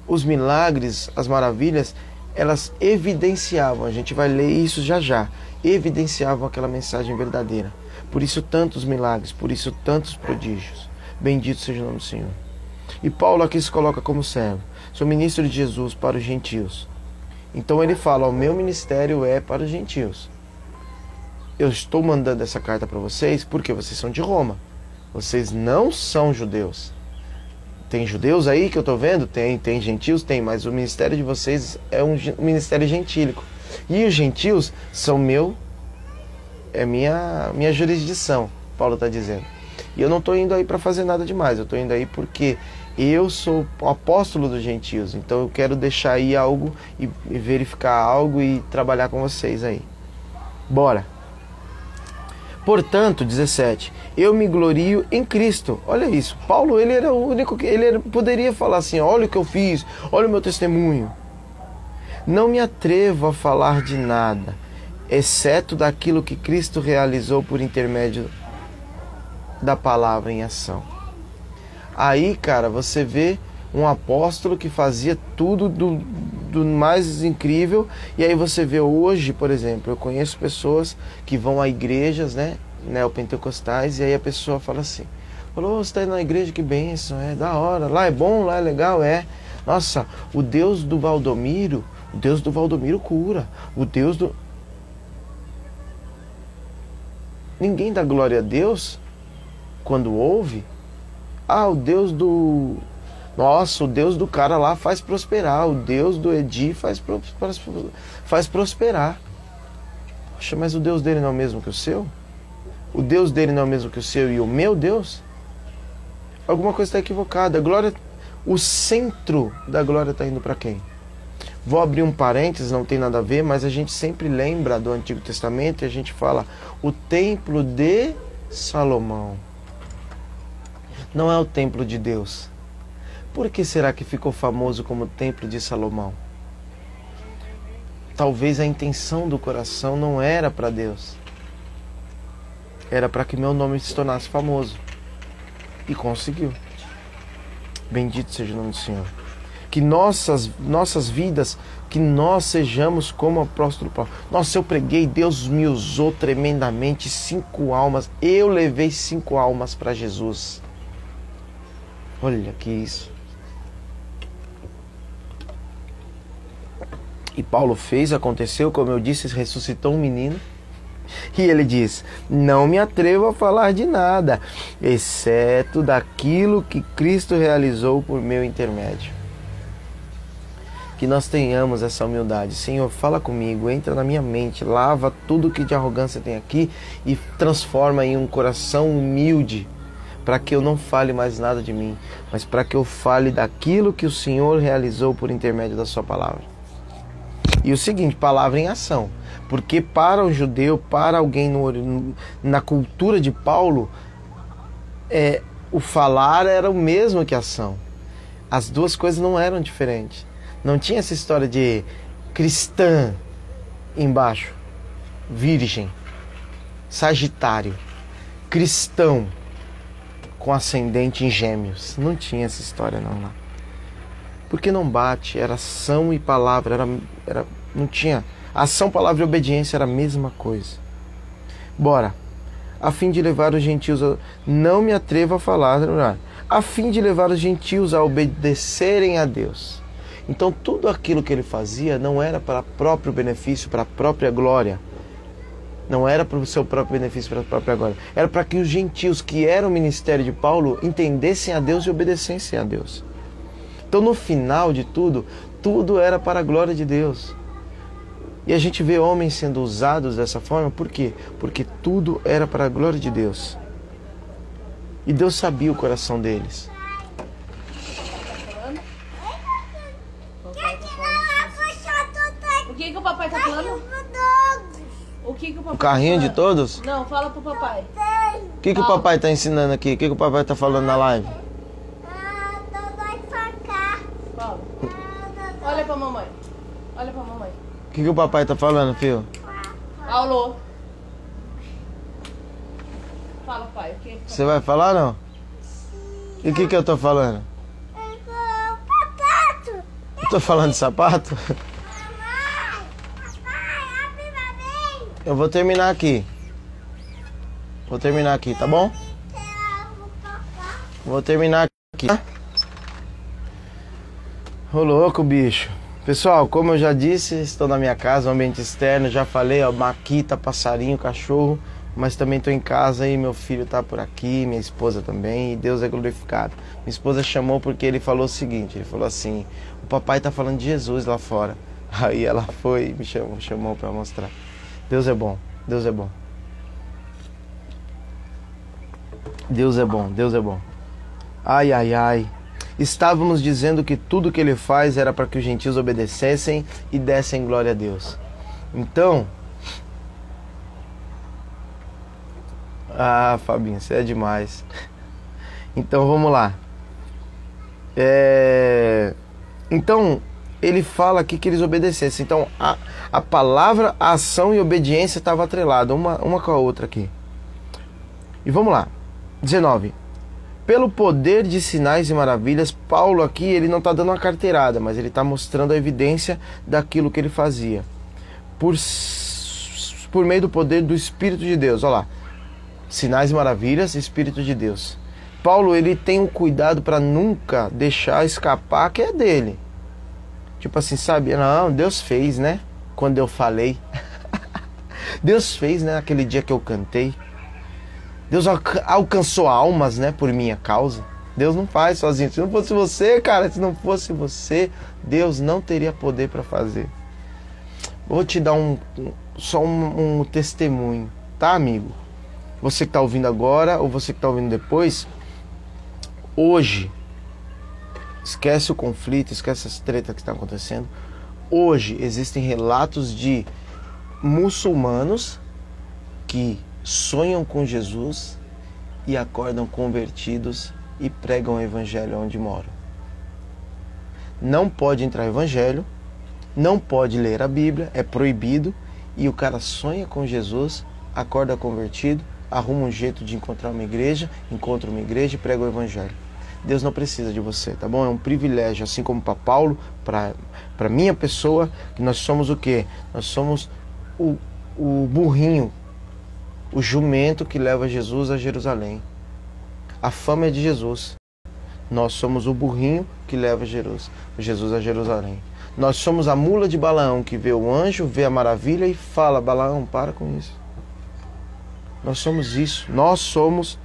os milagres, as maravilhas, elas evidenciavam, a gente vai ler isso já já, evidenciavam aquela mensagem verdadeira. Por isso tantos milagres, por isso tantos prodígios. Bendito seja o nome do Senhor. E Paulo aqui se coloca como servo. Sou ministro de Jesus para os gentios. Então ele fala, o meu ministério é para os gentios. Eu estou mandando essa carta para vocês porque vocês são de Roma. Vocês não são judeus. Tem judeus aí que eu estou vendo? Tem gentios? Tem, mas o ministério de vocês é um ministério gentílico. E os gentios são minha jurisdição, Paulo está dizendo. E eu não estou indo aí para fazer nada demais, eu estou indo aí porque eu sou o apóstolo dos gentios, então eu quero deixar aí algo e verificar algo e trabalhar com vocês aí. Bora! Portanto, 17, eu me glorio em Cristo. Olha isso, Paulo, ele era o único que poderia falar assim, olha o que eu fiz, olha o meu testemunho. Não me atrevo a falar de nada, exceto daquilo que Cristo realizou por intermédio da palavra em ação. Aí, cara, você vê um apóstolo que fazia tudo do mais incrível, e aí você vê hoje, por exemplo, eu conheço pessoas que vão a igrejas, neopentecostais, e aí a pessoa fala assim, falou, você está indo na igreja, que bênção, é da hora, lá é bom, lá é legal, é. Nossa, o Deus do Valdomiro cura, o Deus do... Ninguém dá glória a Deus quando ouve. O Deus do... Nossa, o Deus do cara lá faz prosperar. O Deus do Edi faz prosperar. Poxa, mas o Deus dele não é o mesmo que o seu? O Deus dele não é o mesmo que o seu e o meu Deus? Alguma coisa está equivocada. A glória, o centro da glória está indo para quem? Vou abrir um parênteses, não tem nada a ver, mas a gente sempre lembra do Antigo Testamento e a gente fala o templo de Salomão. Não é o templo de Deus. Por que será que ficou famoso como templo de Salomão? Talvez a intenção do coração não era para Deus. Era para que meu nome se tornasse famoso. E conseguiu. Bendito seja o nome do Senhor. Que nossas vidas, que nós sejamos como o apóstolo Paulo. Nossa, eu preguei, Deus me usou tremendamente, 5 almas. Eu levei 5 almas para Jesus. Olha que isso. E Paulo fez, aconteceu, como eu disse, ressuscitou um menino. E ele diz, não me atrevo a falar de nada, exceto daquilo que Cristo realizou por meu intermédio. Que nós tenhamos essa humildade. Senhor, fala comigo, entra na minha mente, lava tudo que de arrogância tem aqui e transforma em um coração humilde, para que eu não fale mais nada de mim, mas para que eu fale daquilo que o Senhor realizou por intermédio da sua palavra. E o seguinte, palavra em ação. Porque para o judeu, para alguém na cultura de Paulo, o falar era o mesmo que a ação. As duas coisas não eram diferentes. Não tinha essa história de cristã embaixo, virgem, sagitário, cristão com ascendente em Gêmeos. Não tinha essa história não lá. Porque não bate, era ação e palavra, não tinha... Ação, palavra e obediência era a mesma coisa. Bora. A fim de levar os gentios não me atrevo a falar, a fim de levar os gentios a obedecerem a Deus. Então tudo aquilo que ele fazia não era para próprio benefício, para a própria glória. Não era para o seu próprio benefício, para a própria glória. Era para que os gentios, que eram o ministério de Paulo, entendessem a Deus e obedecessem a Deus. Então no final de tudo, tudo era para a glória de Deus. E a gente vê homens sendo usados dessa forma, por quê? Porque tudo era para a glória de Deus. E Deus sabia o coração deles. O que o papai tá falando? O que o papai O carrinho tá de todos? Não, fala pro papai. O que o papai está ensinando aqui? O que o papai está falando na live? Paulo, olha pra mamãe. Olha pra mamãe. O que o papai está falando, filho? Paulo. Fala, pai. O que? Você vai falar, não? E o que eu tô falando? Eu tô falando de sapato? Eu vou terminar aqui. Vou terminar aqui, tá bom? Vou terminar aqui. Ô louco, bicho. Pessoal, como eu já disse, estou na minha casa, ambiente externo. Já falei, ó, maquita, passarinho, cachorro. Mas também estou em casa e meu filho tá por aqui, minha esposa também, e Deus é glorificado. Minha esposa chamou porque ele falou o seguinte, ele falou assim, o papai tá falando de Jesus lá fora. Aí ela foi e me chamou para mostrar. Deus é bom, Deus é bom. Deus é bom, Deus é bom. Ai, ai, ai. Estávamos dizendo que tudo que ele faz era para que os gentios obedecessem e dessem glória a Deus. Então... Ah, Fabinho, você é demais. Então, vamos lá. Então, ele fala aqui que eles obedecessem. Então, a palavra, a ação e obediência estavam atreladas, uma com a outra aqui. E vamos lá. 19. Pelo poder de sinais e maravilhas, Paulo aqui, ele não está dando uma carteirada, mas ele está mostrando a evidência daquilo que ele fazia. Por meio do poder do Espírito de Deus. Olha lá. Sinais e maravilhas, Espírito de Deus. Paulo, ele tem um cuidado para nunca deixar escapar que é dele. Tipo assim, sabe? Não, Deus fez, né? Quando eu falei. Deus fez, né? Aquele dia que eu cantei. Deus alcançou almas, né? Por minha causa. Deus não faz sozinho. Se não fosse você, cara, se não fosse você, Deus não teria poder para fazer. Vou te dar só um testemunho, tá, amigo? Você que está ouvindo agora ou você que está ouvindo depois, hoje, esquece o conflito, esquece essa treta que está acontecendo. Hoje existem relatos de muçulmanos que sonham com Jesus e acordam convertidos e pregam o evangelho onde moram. Não pode entrar no evangelho, não pode ler a Bíblia, é proibido, e o cara sonha com Jesus, acorda convertido, arruma um jeito de encontrar uma igreja, encontra uma igreja e prega o evangelho. Deus não precisa de você, tá bom? É um privilégio, assim como para Paulo, para minha pessoa, que nós somos o quê? Nós somos o burrinho, o jumento que leva Jesus a Jerusalém. A fama é de Jesus. Nós somos o burrinho que leva Jesus a Jerusalém. Nós somos a mula de Balaão que vê o anjo, vê a maravilha e fala, Balaão, para com isso. Nós somos isso, nós somos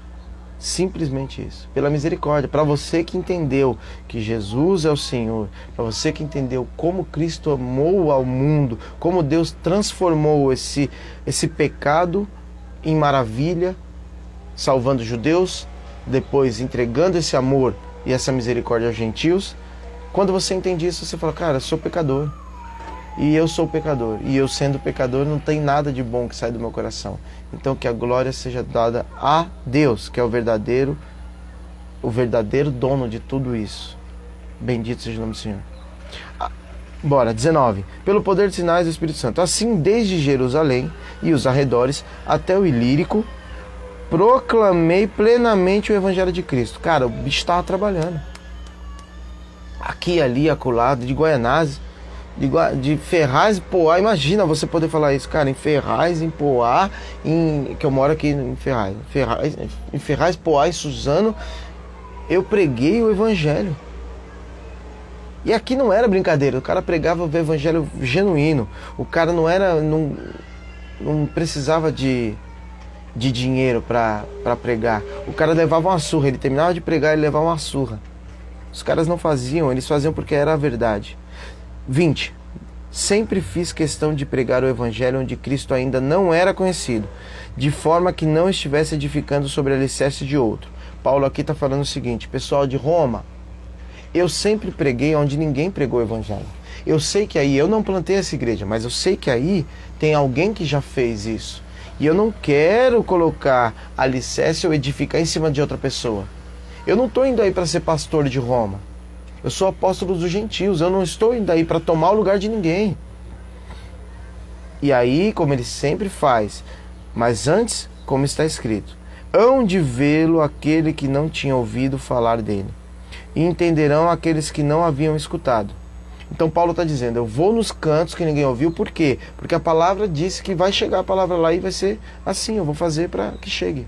simplesmente isso, pela misericórdia. Para você que entendeu que Jesus é o Senhor, para você que entendeu como Cristo amou ao mundo, como Deus transformou esse pecado em maravilha, salvando os judeus, depois entregando esse amor e essa misericórdia aos gentios. Quando você entende isso, você fala, cara, eu sou pecador. E eu sou pecador. E eu sendo pecador, não tem nada de bom que sai do meu coração. Então que a glória seja dada a Deus, que é o verdadeiro dono de tudo isso. Bendito seja o nome do Senhor. Bora, 19. Pelo poder de sinais do Espírito Santo. Assim, desde Jerusalém e os arredores até o Ilírico, proclamei plenamente o Evangelho de Cristo. Cara, o bicho estava trabalhando. Aqui, ali, acolá, de Guaianazes, de Ferraz e Poá. Imagina você poder falar isso, cara, em Ferraz, em Poá, que eu moro aqui em Ferraz, Poá e Suzano, eu preguei o evangelho. E aqui não era brincadeira, o cara pregava o evangelho genuíno, o cara não precisava de dinheiro para pregar, o cara levava uma surra, ele terminava de pregar e levava uma surra. Os caras não faziam, eles faziam porque era a verdade. 20. Sempre fiz questão de pregar o evangelho onde Cristo ainda não era conhecido, de forma que não estivesse edificando sobre alicerce de outro. Paulo aqui está falando o seguinte, pessoal de Roma, eu sempre preguei onde ninguém pregou o evangelho. Eu sei que aí, eu não plantei essa igreja, mas eu sei que aí tem alguém que já fez isso. E eu não quero colocar alicerce ou edificar em cima de outra pessoa. Eu não estou indo aí para ser pastor de Roma. Eu sou apóstolo dos gentios. Eu não estou indo aí para tomar o lugar de ninguém. E aí, como ele sempre faz, mas antes, como está escrito, hão de vê-lo aquele que não tinha ouvido falar dele, e entenderão aqueles que não haviam escutado. Então Paulo está dizendo, eu vou nos cantos que ninguém ouviu, por quê? Porque a palavra disse que vai chegar a palavra lá e vai ser assim, eu vou fazer para que chegue.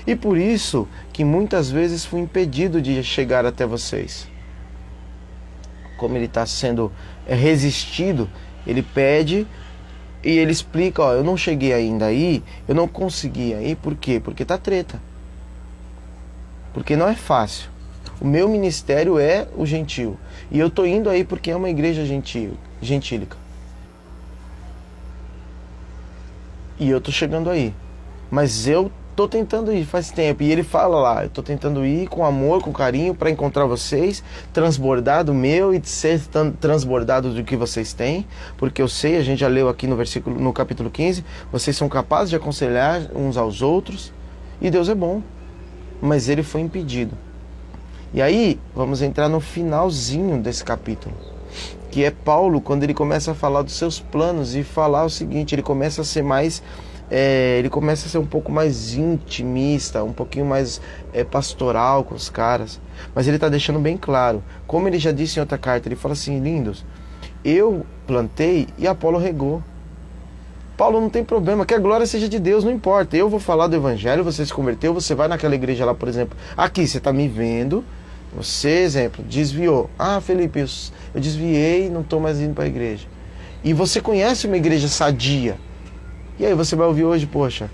E por isso que muitas vezes fui impedido de chegar até vocês. Como ele está sendo resistido, ele pede e ele explica, ó, eu não cheguei ainda aí, eu não consegui aí, por quê? Porque tá treta. Porque não é fácil. O meu ministério é o gentil. E eu tô indo aí porque é uma igreja gentílica. E eu tô chegando aí. Mas eu tô tentando ir faz tempo. E ele fala lá, eu tô tentando ir com amor, com carinho, para encontrar vocês, transbordar do meu e ser transbordado do que vocês têm. Porque eu sei, a gente já leu aqui no capítulo 15, vocês são capazes de aconselhar uns aos outros. E Deus é bom. Mas ele foi impedido. E aí, vamos entrar no finalzinho desse capítulo, que é Paulo, quando ele começa a falar dos seus planos e falar o seguinte, ele começa a ser mais, ele começa a ser um pouco mais intimista, um pouquinho mais pastoral com os caras, mas ele está deixando bem claro, como ele já disse em outra carta, ele fala assim, lindos, eu plantei e Apolo regou. Paulo, não tem problema, que a glória seja de Deus, não importa, eu vou falar do evangelho, você se converteu, você vai naquela igreja lá, por exemplo, aqui, você está me vendo, você, exemplo, desviou. Ah, Felipe, eu desviei, não estou mais indo para a igreja. E você conhece uma igreja sadia. E aí você vai ouvir hoje, poxa,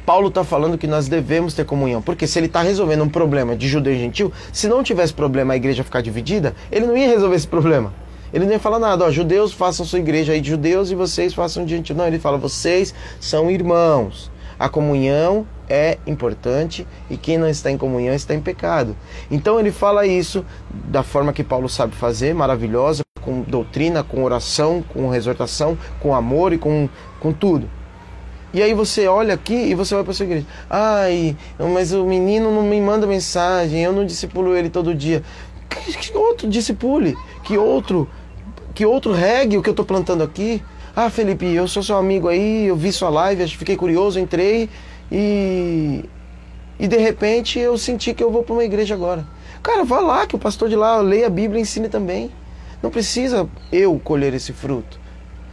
Paulo está falando que nós devemos ter comunhão. Porque se ele está resolvendo um problema de judeu e gentil, se não tivesse problema a igreja ficar dividida, ele não ia resolver esse problema. Ele não ia falar nada, ó, judeus façam sua igreja aí de judeus e vocês façam de gentil. Não, ele fala, vocês são irmãos. A comunhão é importante e quem não está em comunhão está em pecado. Então ele fala isso da forma que Paulo sabe fazer, maravilhosa, com doutrina, com oração, com exortação, com amor e com tudo. E aí você olha aqui e você vai para sua igreja. Ai, mas o menino não me manda mensagem, eu não discipulo ele todo dia. Que outro discipule, que outro regue o que eu estou plantando aqui. Ah, Felipe, eu sou seu amigo aí, eu vi sua live, fiquei curioso, entrei e de repente eu senti que eu vou para uma igreja agora. Cara, vá lá, que o pastor de lá leia a Bíblia e ensine também. Não precisa eu colher esse fruto.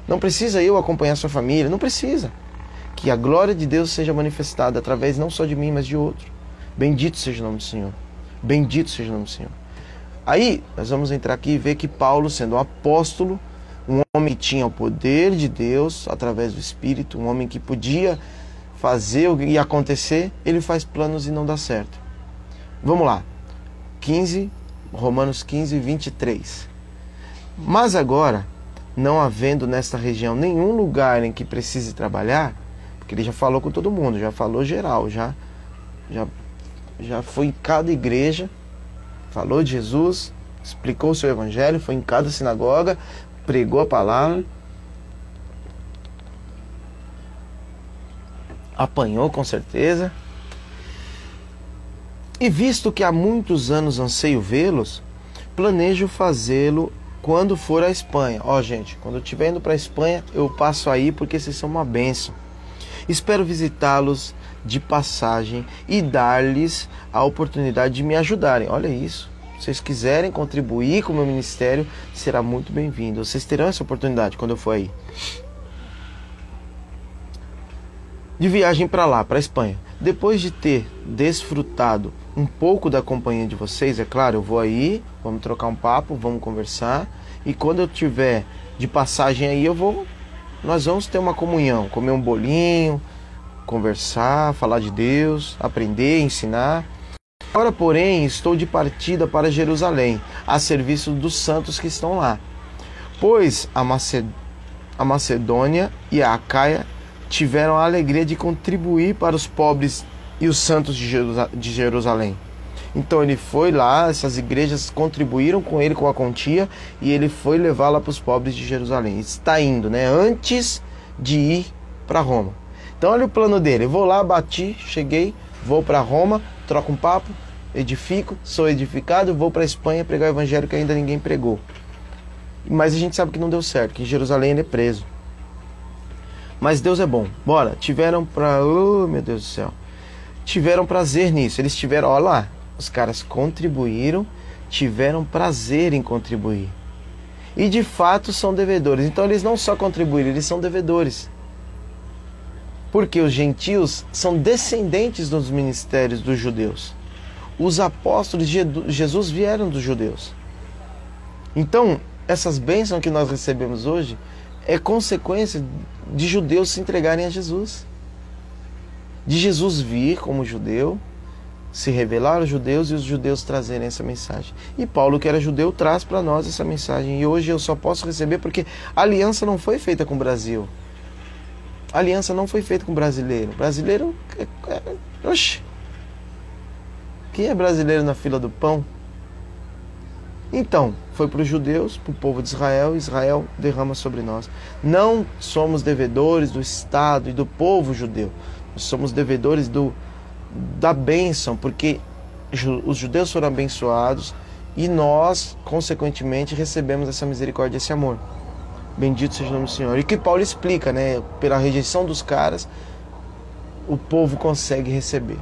Não precisa eu acompanhar sua família, não precisa. Que a glória de Deus seja manifestada através não só de mim, mas de outro. Bendito seja o nome do Senhor. Bendito seja o nome do Senhor. Aí, nós vamos entrar aqui e ver que Paulo, sendo um apóstolo, um homem que tinha o poder de Deus através do Espírito, um homem que podia fazer o que ia acontecer, ele faz planos e não dá certo. Vamos lá. Romanos 15, 23. Mas agora, não havendo nesta região nenhum lugar em que precise trabalhar, porque ele já falou com todo mundo, já falou geral, já foi em cada igreja, falou de Jesus, explicou o seu evangelho, foi em cada sinagoga, pregou a palavra, apanhou com certeza. E visto que há muitos anos anseio vê-los, planejo fazê-lo quando for à Espanha. Ó, gente, quando eu estiver indo para a Espanha, eu passo aí porque vocês são uma bênção. Espero visitá-los de passagem e dar-lhes a oportunidade de me ajudarem. Olha isso. Se vocês quiserem contribuir com o meu ministério, será muito bem-vindo. Vocês terão essa oportunidade quando eu for aí. De viagem para lá, para a Espanha. Depois de ter desfrutado um pouco da companhia de vocês, é claro, eu vou aí, vamos trocar um papo, vamos conversar. E quando eu tiver de passagem aí, nós vamos ter uma comunhão, comer um bolinho, conversar, falar de Deus, aprender, ensinar. Agora, porém, estou de partida para Jerusalém, a serviço dos santos que estão lá. Pois a Macedônia e a Acaia tiveram a alegria de contribuir para os pobres e os santos de Jerusalém. Então ele foi lá, essas igrejas contribuíram com ele com a quantia e ele foi levá-la para os pobres de Jerusalém. Está indo, né? Antes de ir para Roma. Então olha o plano dele. Eu vou lá, bati, cheguei, vou para Roma, troco um papo, edifico, sou edificado, vou para a Espanha pregar o evangelho que ainda ninguém pregou. Mas a gente sabe que não deu certo, que em Jerusalém ele é preso. Mas Deus é bom. Bora, tiveram oh meu Deus do céu. Tiveram prazer nisso. Eles tiveram, olha lá, os caras contribuíram, tiveram prazer em contribuir. E de fato são devedores. Então eles não só contribuíram, eles são devedores. Porque os gentios são descendentes dos ministérios dos judeus. Os apóstolos de Jesus vieram dos judeus. Então, essas bênçãos que nós recebemos hoje é consequência de judeus se entregarem a Jesus. De Jesus vir como judeu, se revelar aos judeus e os judeus trazerem essa mensagem. E Paulo, que era judeu, traz para nós essa mensagem. E hoje eu só posso receber porque a aliança não foi feita com o Brasil. A aliança não foi feita com o brasileiro. Brasileiro oxe! Quem é brasileiro na fila do pão? Então, foi para os judeus, para o povo de Israel, Israel derrama sobre nós. Não somos devedores do Estado e do povo judeu. Nós somos devedores da bênção, porque os judeus foram abençoados e nós, consequentemente, recebemos essa misericórdia, esse amor. Bendito seja o nome do Senhor. E que Paulo explica, né? Pela rejeição dos caras, o povo consegue receber.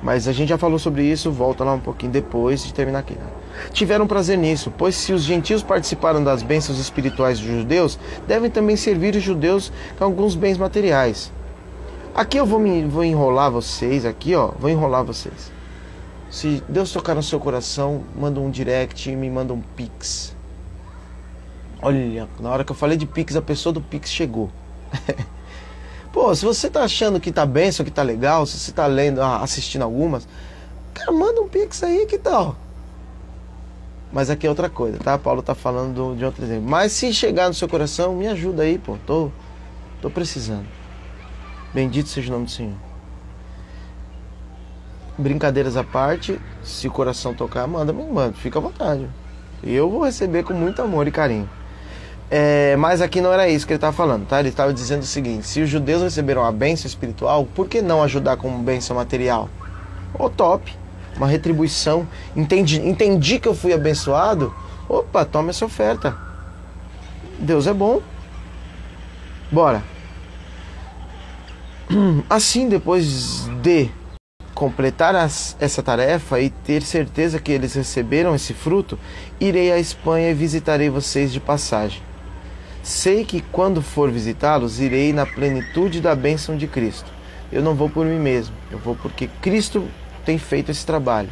Mas a gente já falou sobre isso, volta lá um pouquinho depois de terminar aqui. Tiveram prazer nisso, pois se os gentios participaram das bênçãos espirituais dos judeus, devem também servir os judeus com alguns bens materiais. Aqui eu vou enrolar vocês, aqui ó, vou enrolar vocês. Se Deus tocar no seu coração, manda um direct e me manda um pix. Olha, na hora que eu falei de pix, a pessoa do pix chegou. Pô, se você tá achando que tá bênção, que tá legal, se você tá lendo, assistindo algumas, cara, manda um pix aí, que tal? Mas aqui é outra coisa, tá? Paulo tá falando de outro exemplo. Mas se chegar no seu coração, me ajuda aí, pô. Tô precisando. Bendito seja o nome do Senhor. Brincadeiras à parte, se o coração tocar, manda, fica à vontade. Eu vou receber com muito amor e carinho. Mas aqui não era isso que ele estava falando, tá? Ele estava dizendo o seguinte: se os judeus receberam a bênção espiritual, por que não ajudar com bênção material? Top, uma retribuição. Entendi que eu fui abençoado. Opa, toma essa oferta. Deus é bom. Bora. Assim, depois de completar essa tarefa e ter certeza que eles receberam esse fruto, irei à Espanha e visitarei vocês de passagem. Sei que quando for visitá-los, irei na plenitude da bênção de Cristo. Eu não vou por mim mesmo, eu vou porque Cristo tem feito esse trabalho.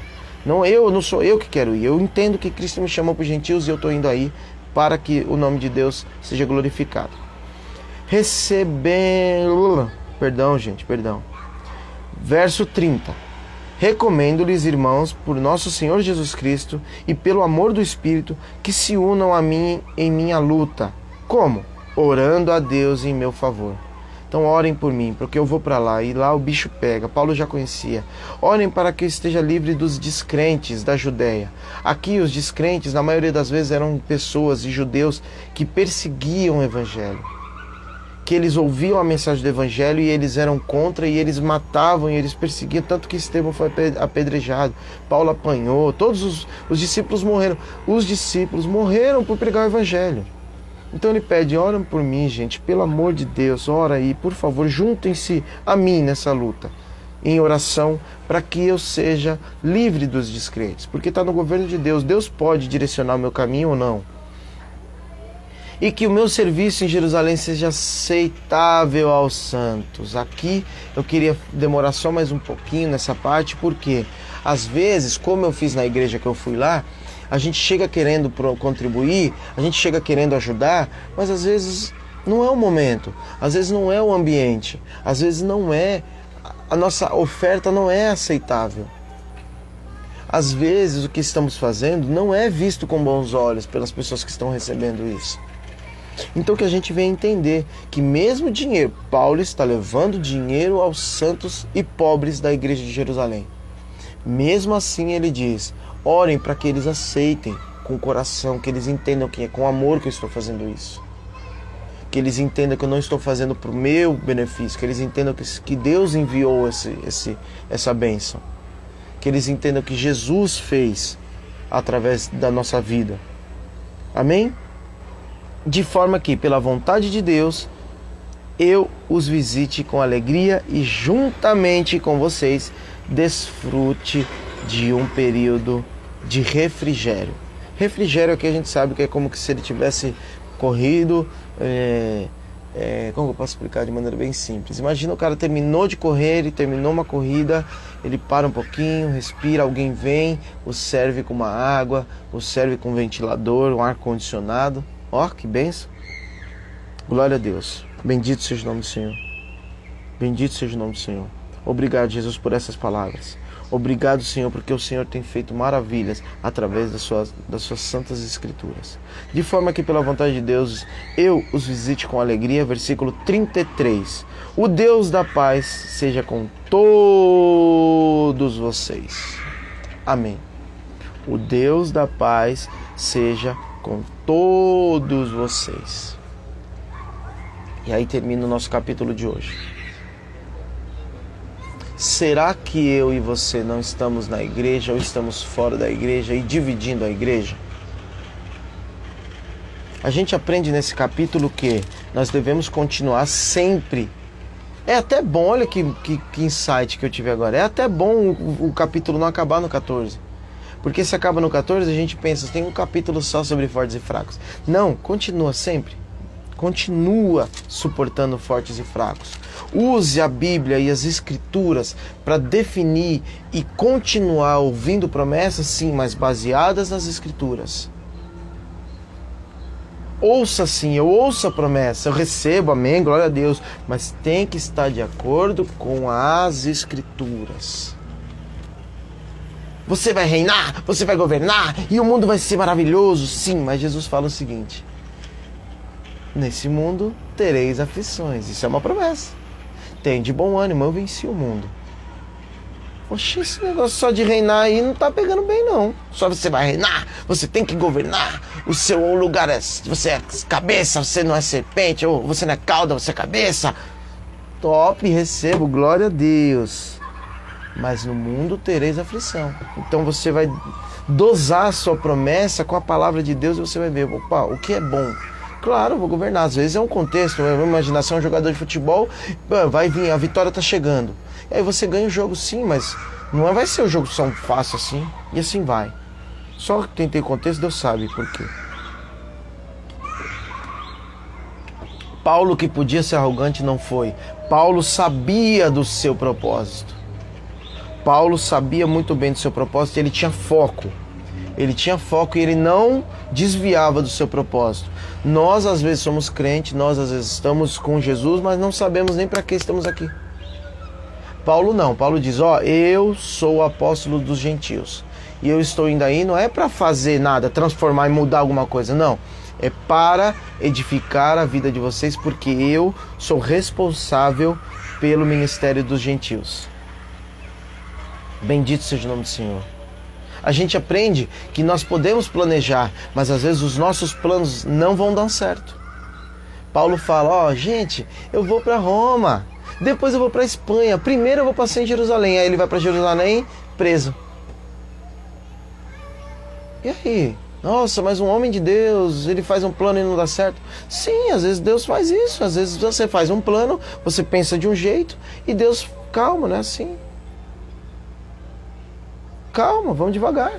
Não sou eu que quero ir, eu entendo que Cristo me chamou para os gentios e eu estou indo aí para que o nome de Deus seja glorificado. Perdão. Verso 30. Recomendo-lhes, irmãos, por nosso Senhor Jesus Cristo e pelo amor do Espírito, que se unam a mim em minha luta. Como? Orando a Deus em meu favor. Então orem por mim, porque eu vou para lá e lá o bicho pega. Paulo já conhecia. Orem para que eu esteja livre dos descrentes da Judéia. Aqui os descrentes, na maioria das vezes, eram pessoas e judeus que perseguiam o Evangelho. Que eles ouviam a mensagem do Evangelho e eles eram contra e eles matavam e eles perseguiam, tanto que Estevão foi apedrejado, Paulo apanhou, todos os discípulos morreram. Os discípulos morreram por pregar o Evangelho. Então ele pede: orem por mim, gente, pelo amor de Deus, ora aí, por favor, juntem-se a mim nessa luta, em oração, para que eu seja livre dos descrentes, porque está no governo de Deus, Deus pode direcionar o meu caminho ou não. E que o meu serviço em Jerusalém seja aceitável aos santos. Aqui eu queria demorar só mais um pouquinho nessa parte, porque às vezes, como eu fiz na igreja que eu fui lá, a gente chega querendo contribuir, a gente chega querendo ajudar, mas às vezes não é o momento, às vezes não é o ambiente, às vezes não é, a nossa oferta não é aceitável. Às vezes o que estamos fazendo não é visto com bons olhos pelas pessoas que estão recebendo isso. Então que a gente venha entender que mesmo dinheiro, Paulo está levando dinheiro aos santos e pobres da igreja de Jerusalém. Mesmo assim ele diz: orem para que eles aceitem com o coração, que eles entendam que é com amor que eu estou fazendo isso. que eles entendam que eu não estou fazendo para o meu benefício, que eles entendam que Deus enviou essa bênção, que eles entendam que Jesus fez através da nossa vida. Amém? De forma que, pela vontade de Deus, eu os visite com alegria e juntamente com vocês desfrute de um período de refrigério. Refrigério aqui a gente sabe que é como se ele tivesse corrido, como eu posso explicar de maneira bem simples? Imagina o cara terminou de correr, ele terminou uma corrida, ele para um pouquinho, respira, alguém vem, o serve com uma água, o serve com um ventilador, um ar-condicionado. Ó, que bênção! Glória a Deus. Bendito seja o nome do Senhor. Bendito seja o nome do Senhor. Obrigado, Jesus, por essas palavras. Obrigado, Senhor, porque o Senhor tem feito maravilhas através das suas santas escrituras. De forma que, pela vontade de Deus, eu os visite com alegria. Versículo 33. O Deus da paz seja com todos vocês. Amém. O Deus da paz seja com todos vocês. E aí termina o nosso capítulo de hoje. Será que eu e você não estamos na igreja ou estamos fora da igreja e dividindo a igreja? A gente aprende nesse capítulo que nós devemos continuar sempre. É até bom, olha que insight que eu tive agora. É até bom o capítulo não acabar no 14. Porque se acaba no 14, a gente pensa, tem um capítulo só sobre fortes e fracos. Não, continua sempre. Continua suportando fortes e fracos. Use a Bíblia e as Escrituras para definir e continuar ouvindo promessas, sim, mas baseadas nas Escrituras. Ouça sim, eu ouço a promessa, eu recebo, amém, glória a Deus, mas tem que estar de acordo com as Escrituras. Você vai reinar, você vai governar e o mundo vai ser maravilhoso, sim, mas Jesus fala o seguinte: nesse mundo tereis aflições. Isso é uma promessa. Tem de bom ânimo, eu venci o mundo. Oxe, esse negócio só de reinar aí não tá pegando bem não. Só você vai reinar, você tem que governar. O seu lugar é... Você é cabeça, você não é serpente. Ou você não é cauda, você é cabeça. Top, recebo, glória a Deus. Mas no mundo tereis aflição. Então você vai dosar a sua promessa com a palavra de Deus e você vai ver, opa, o que é bom. Claro, eu vou governar. Às vezes é um contexto, vamos imaginar, se é um jogador de futebol, vai vir, a vitória tá chegando. E aí você ganha o jogo sim, mas não vai ser um jogo tão fácil assim. E assim vai. Só quem tem contexto, Deus sabe por quê. Paulo, que podia ser arrogante, não foi. Paulo sabia do seu propósito. Paulo sabia muito bem do seu propósito e ele tinha foco. Ele tinha foco e ele não desviava do seu propósito. Nós às vezes somos crentes, nós às vezes estamos com Jesus, mas não sabemos nem para que estamos aqui. Paulo não, Paulo diz, eu sou o apóstolo dos gentios. E eu estou indo aí, não é para fazer nada, transformar e mudar alguma coisa, não. É para edificar a vida de vocês, porque eu sou responsável pelo ministério dos gentios. Bendito seja o nome do Senhor. A gente aprende que nós podemos planejar, mas às vezes os nossos planos não vão dar certo. Paulo fala, gente, eu vou para Roma, depois eu vou para Espanha, primeiro eu vou passar em Jerusalém, aí ele vai para Jerusalém preso. E aí? Nossa, mas um homem de Deus, ele faz um plano e não dá certo? Sim, às vezes Deus faz isso, às vezes você faz um plano, você pensa de um jeito e Deus, calma, não é assim. Calma, vamos devagar.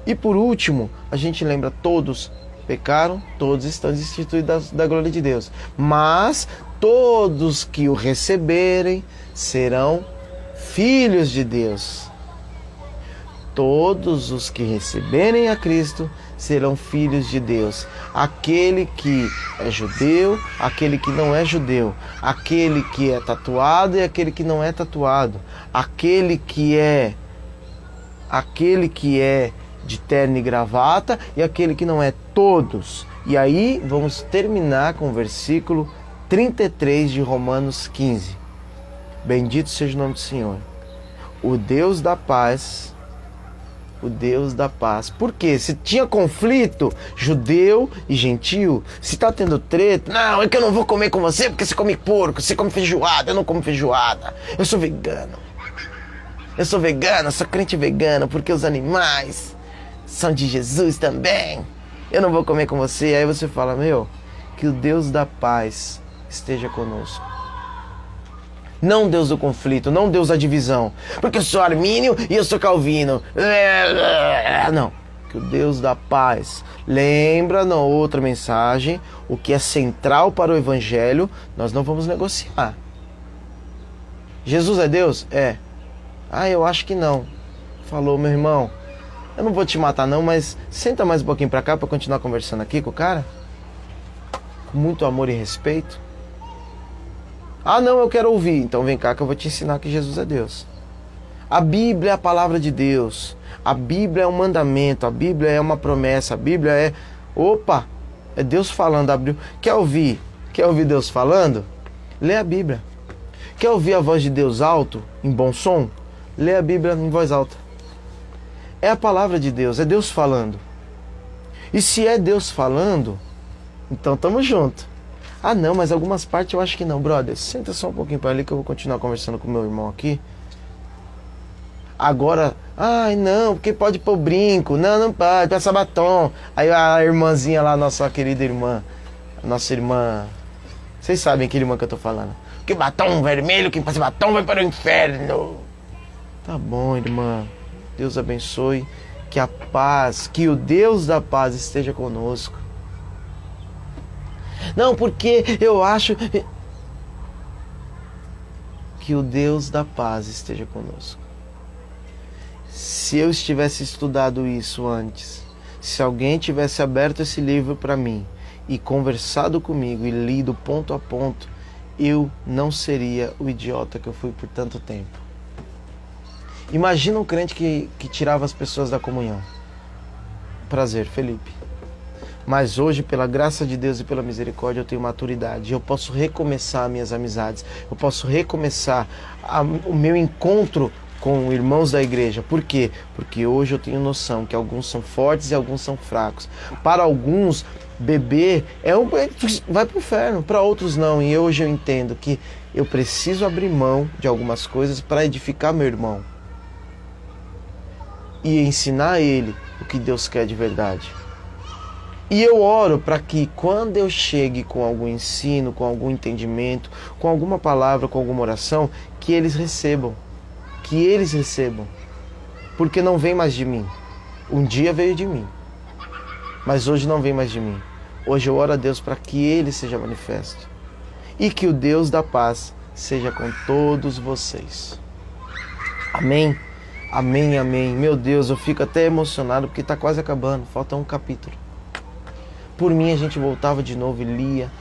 E por último, a gente lembra, todos pecaram, todos estão destituídos da glória de Deus. Mas todos que o receberem serão filhos de Deus. Todos os que receberem a Cristo serão filhos de Deus. Aquele que é judeu, aquele que não é judeu, aquele que é tatuado e aquele que não é tatuado, aquele que é de terno e gravata e aquele que não é, todos. E aí vamos terminar com o versículo 33 de Romanos 15. Bendito seja o nome do Senhor. O Deus da paz o Deus da paz. Por quê? Se tinha conflito judeu e gentil, se tá tendo treta, não, é que eu não vou comer com você porque você come porco, você come feijoada, eu não como feijoada, eu sou vegano. Eu sou vegano, sou crente vegano, porque os animais são de Jesus também. Eu não vou comer com você. Aí você fala, meu, que o Deus da paz esteja conosco. Não Deus do conflito, não Deus da divisão. Porque eu sou armínio e eu sou calvino. Não, que o Deus da paz. Lembra na outra mensagem, o que é central para o evangelho, nós não vamos negociar. Jesus é Deus? É. Ah, eu acho que não. Falou, meu irmão, eu não vou te matar não, mas senta mais um pouquinho pra cá pra continuar conversando aqui com o cara. Com muito amor e respeito. Ah, não, eu quero ouvir. Então vem cá que eu vou te ensinar que Jesus é Deus. A Bíblia é a palavra de Deus. A Bíblia é um mandamento. A Bíblia é uma promessa. A Bíblia é... Opa! É Deus falando. Abriu. Quer ouvir? Quer ouvir Deus falando? Lê a Bíblia. Quer ouvir a voz de Deus alto, em bom som? Lê a Bíblia em voz alta. É a palavra de Deus. É Deus falando. E se é Deus falando, então tamo junto. Ah não, mas algumas partes eu acho que não, brother. Senta só um pouquinho para ali que eu vou continuar conversando com meu irmão aqui. Agora, ai não, porque pode pôr brinco. Não, não pode, passar batom. Aí a irmãzinha lá, nossa querida irmã, nossa irmã, vocês sabem que irmã que eu tô falando. Que batom vermelho, quem passa batom vai para o inferno. Tá bom, irmã. Deus abençoe. Que a paz, que o Deus da paz esteja conosco. Não, porque eu acho que o Deus da paz esteja conosco. Se eu tivesse estudado isso antes, se alguém tivesse aberto esse livro para mim e conversado comigo e lido ponto a ponto, eu não seria o idiota que eu fui por tanto tempo. Imagina um crente que tirava as pessoas da comunhão. Prazer, Felipe. Mas hoje, pela graça de Deus e pela misericórdia, eu tenho maturidade. Eu posso recomeçar minhas amizades. Eu posso recomeçar o meu encontro com irmãos da igreja. Por quê? Porque hoje eu tenho noção que alguns são fortes e alguns são fracos. Para alguns, beber vai para o inferno. Para outros não. E hoje eu entendo que eu preciso abrir mão de algumas coisas para edificar meu irmão. E ensinar a ele o que Deus quer de verdade. E eu oro para que quando eu chegue com algum ensino, com algum entendimento, com alguma palavra, com alguma oração, que eles recebam. Que eles recebam. Porque não vem mais de mim. Um dia veio de mim. Mas hoje não vem mais de mim. Hoje eu oro a Deus para que Ele seja manifesto. E que o Deus da paz seja com todos vocês. Amém? Amém, amém. Meu Deus, eu fico até emocionado porque está quase acabando. Falta um capítulo. Por mim a gente voltava de novo e lia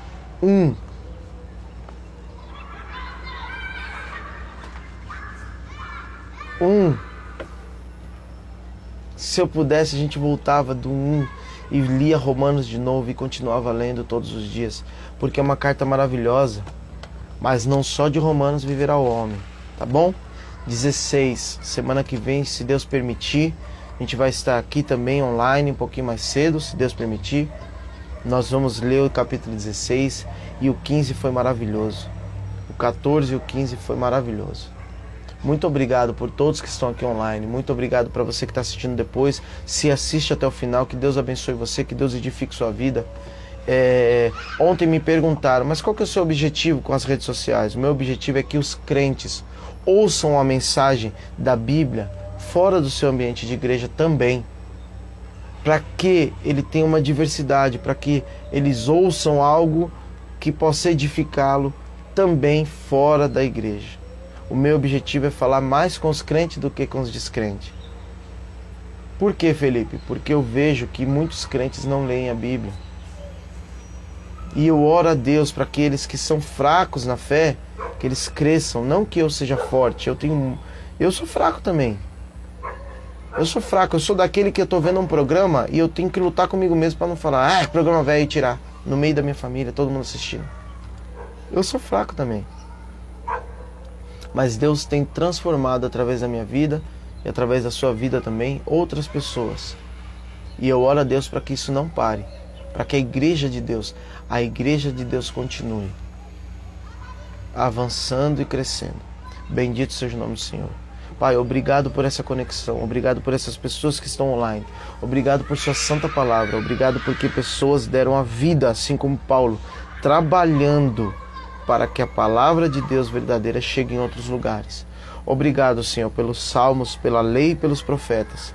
Se eu pudesse a gente voltava do 1 e lia Romanos de novo e continuava lendo todos os dias. Porque é uma carta maravilhosa. Mas não só de Romanos viverá o homem. Tá bom? 16, semana que vem, se Deus permitir. A gente vai estar aqui também online um pouquinho mais cedo, se Deus permitir. Nós vamos ler o capítulo 16 e o 15 foi maravilhoso. O 14 e o 15 foi maravilhoso. Muito obrigado por todos que estão aqui online. Muito obrigado para você que está assistindo depois. Se assiste até o final, que Deus abençoe você, que Deus edifique sua vida. Ontem me perguntaram, mas qual que é o seu objetivo com as redes sociais? O meu objetivo é que os crentes ouçam a mensagem da Bíblia fora do seu ambiente de igreja também. Para que ele tenha uma diversidade, para que eles ouçam algo que possa edificá-lo também fora da igreja. O meu objetivo é falar mais com os crentes do que com os descrentes. Por que, Felipe? Porque eu vejo que muitos crentes não leem a Bíblia. E eu oro a Deus para aqueles que são fracos na fé, que eles cresçam. Não que eu seja forte, eu sou fraco também. Eu sou fraco, eu sou daquele que eu tô vendo um programa e eu tenho que lutar comigo mesmo para não falar, programa velho, e tirar. No meio da minha família, todo mundo assistindo. Eu sou fraco também. Mas Deus tem transformado através da minha vida e através da sua vida também, outras pessoas. E eu oro a Deus para que isso não pare, para que a igreja de Deus continue avançando e crescendo. Bendito seja o nome do Senhor. Pai, obrigado por essa conexão, obrigado por essas pessoas que estão online, obrigado por sua santa palavra, obrigado porque pessoas deram a vida, assim como Paulo, trabalhando para que a palavra de Deus verdadeira chegue em outros lugares. Obrigado, Senhor, pelos salmos, pela lei e pelos profetas.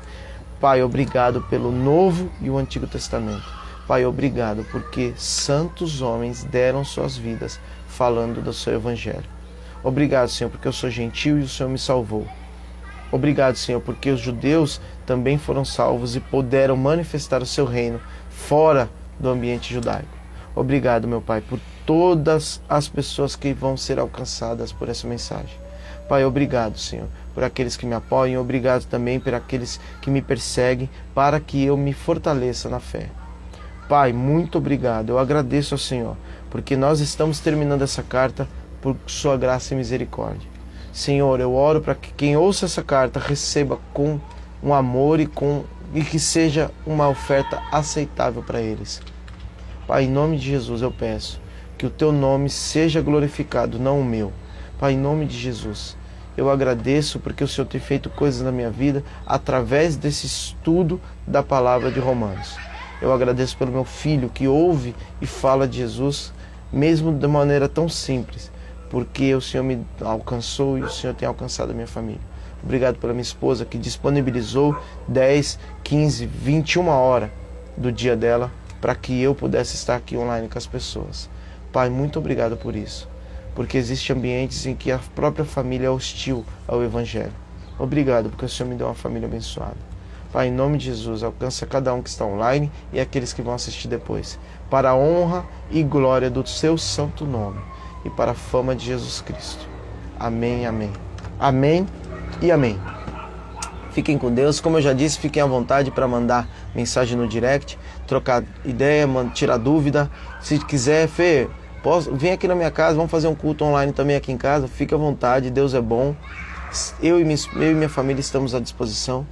Pai, obrigado pelo Novo e o Antigo Testamento. Pai, obrigado porque santos homens deram suas vidas falando do seu Evangelho. Obrigado, Senhor, porque eu sou gentil e o Senhor me salvou. Obrigado, Senhor, porque os judeus também foram salvos e puderam manifestar o seu reino fora do ambiente judaico. Obrigado, meu Pai, por todas as pessoas que vão ser alcançadas por essa mensagem. Pai, obrigado, Senhor, por aqueles que me apoiam, obrigado também por aqueles que me perseguem, para que eu me fortaleça na fé. Pai, muito obrigado, eu agradeço ao Senhor, porque nós estamos terminando essa carta por sua graça e misericórdia. Senhor, eu oro para que quem ouça essa carta receba com um amor e que seja uma oferta aceitável para eles. Pai, em nome de Jesus eu peço que o teu nome seja glorificado, não o meu. Pai, em nome de Jesus, eu agradeço porque o Senhor tem feito coisas na minha vida através desse estudo da palavra de Romanos. Eu agradeço pelo meu filho que ouve e fala de Jesus, mesmo de maneira tão simples, porque o Senhor me alcançou e o Senhor tem alcançado a minha família. Obrigado pela minha esposa que disponibilizou 10, 15, 21 horas do dia dela para que eu pudesse estar aqui online com as pessoas. Pai, muito obrigado por isso, porque existem ambientes em que a própria família é hostil ao Evangelho. Obrigado porque o Senhor me deu uma família abençoada. Pai, em nome de Jesus, alcança cada um que está online e aqueles que vão assistir depois, para a honra e glória do seu santo nome e para a fama de Jesus Cristo. Amém, amém. Amém e amém. Fiquem com Deus. Como eu já disse, fiquem à vontade para mandar mensagem no direct, trocar ideia, tirar dúvida. Se quiser, Fê, vem aqui na minha casa, vamos fazer um culto online também aqui em casa. Fique à vontade, Deus é bom. Eu e minha família estamos à disposição.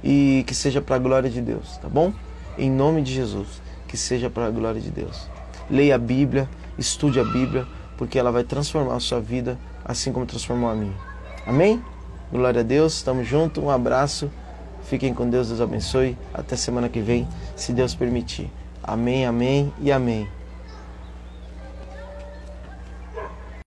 E que seja para a glória de Deus, tá bom? Em nome de Jesus, que seja para a glória de Deus. Leia a Bíblia, estude a Bíblia, porque ela vai transformar a sua vida, assim como transformou a minha. Amém? Glória a Deus, estamos juntos, um abraço, fiquem com Deus, Deus abençoe, até semana que vem, se Deus permitir. Amém, amém e amém.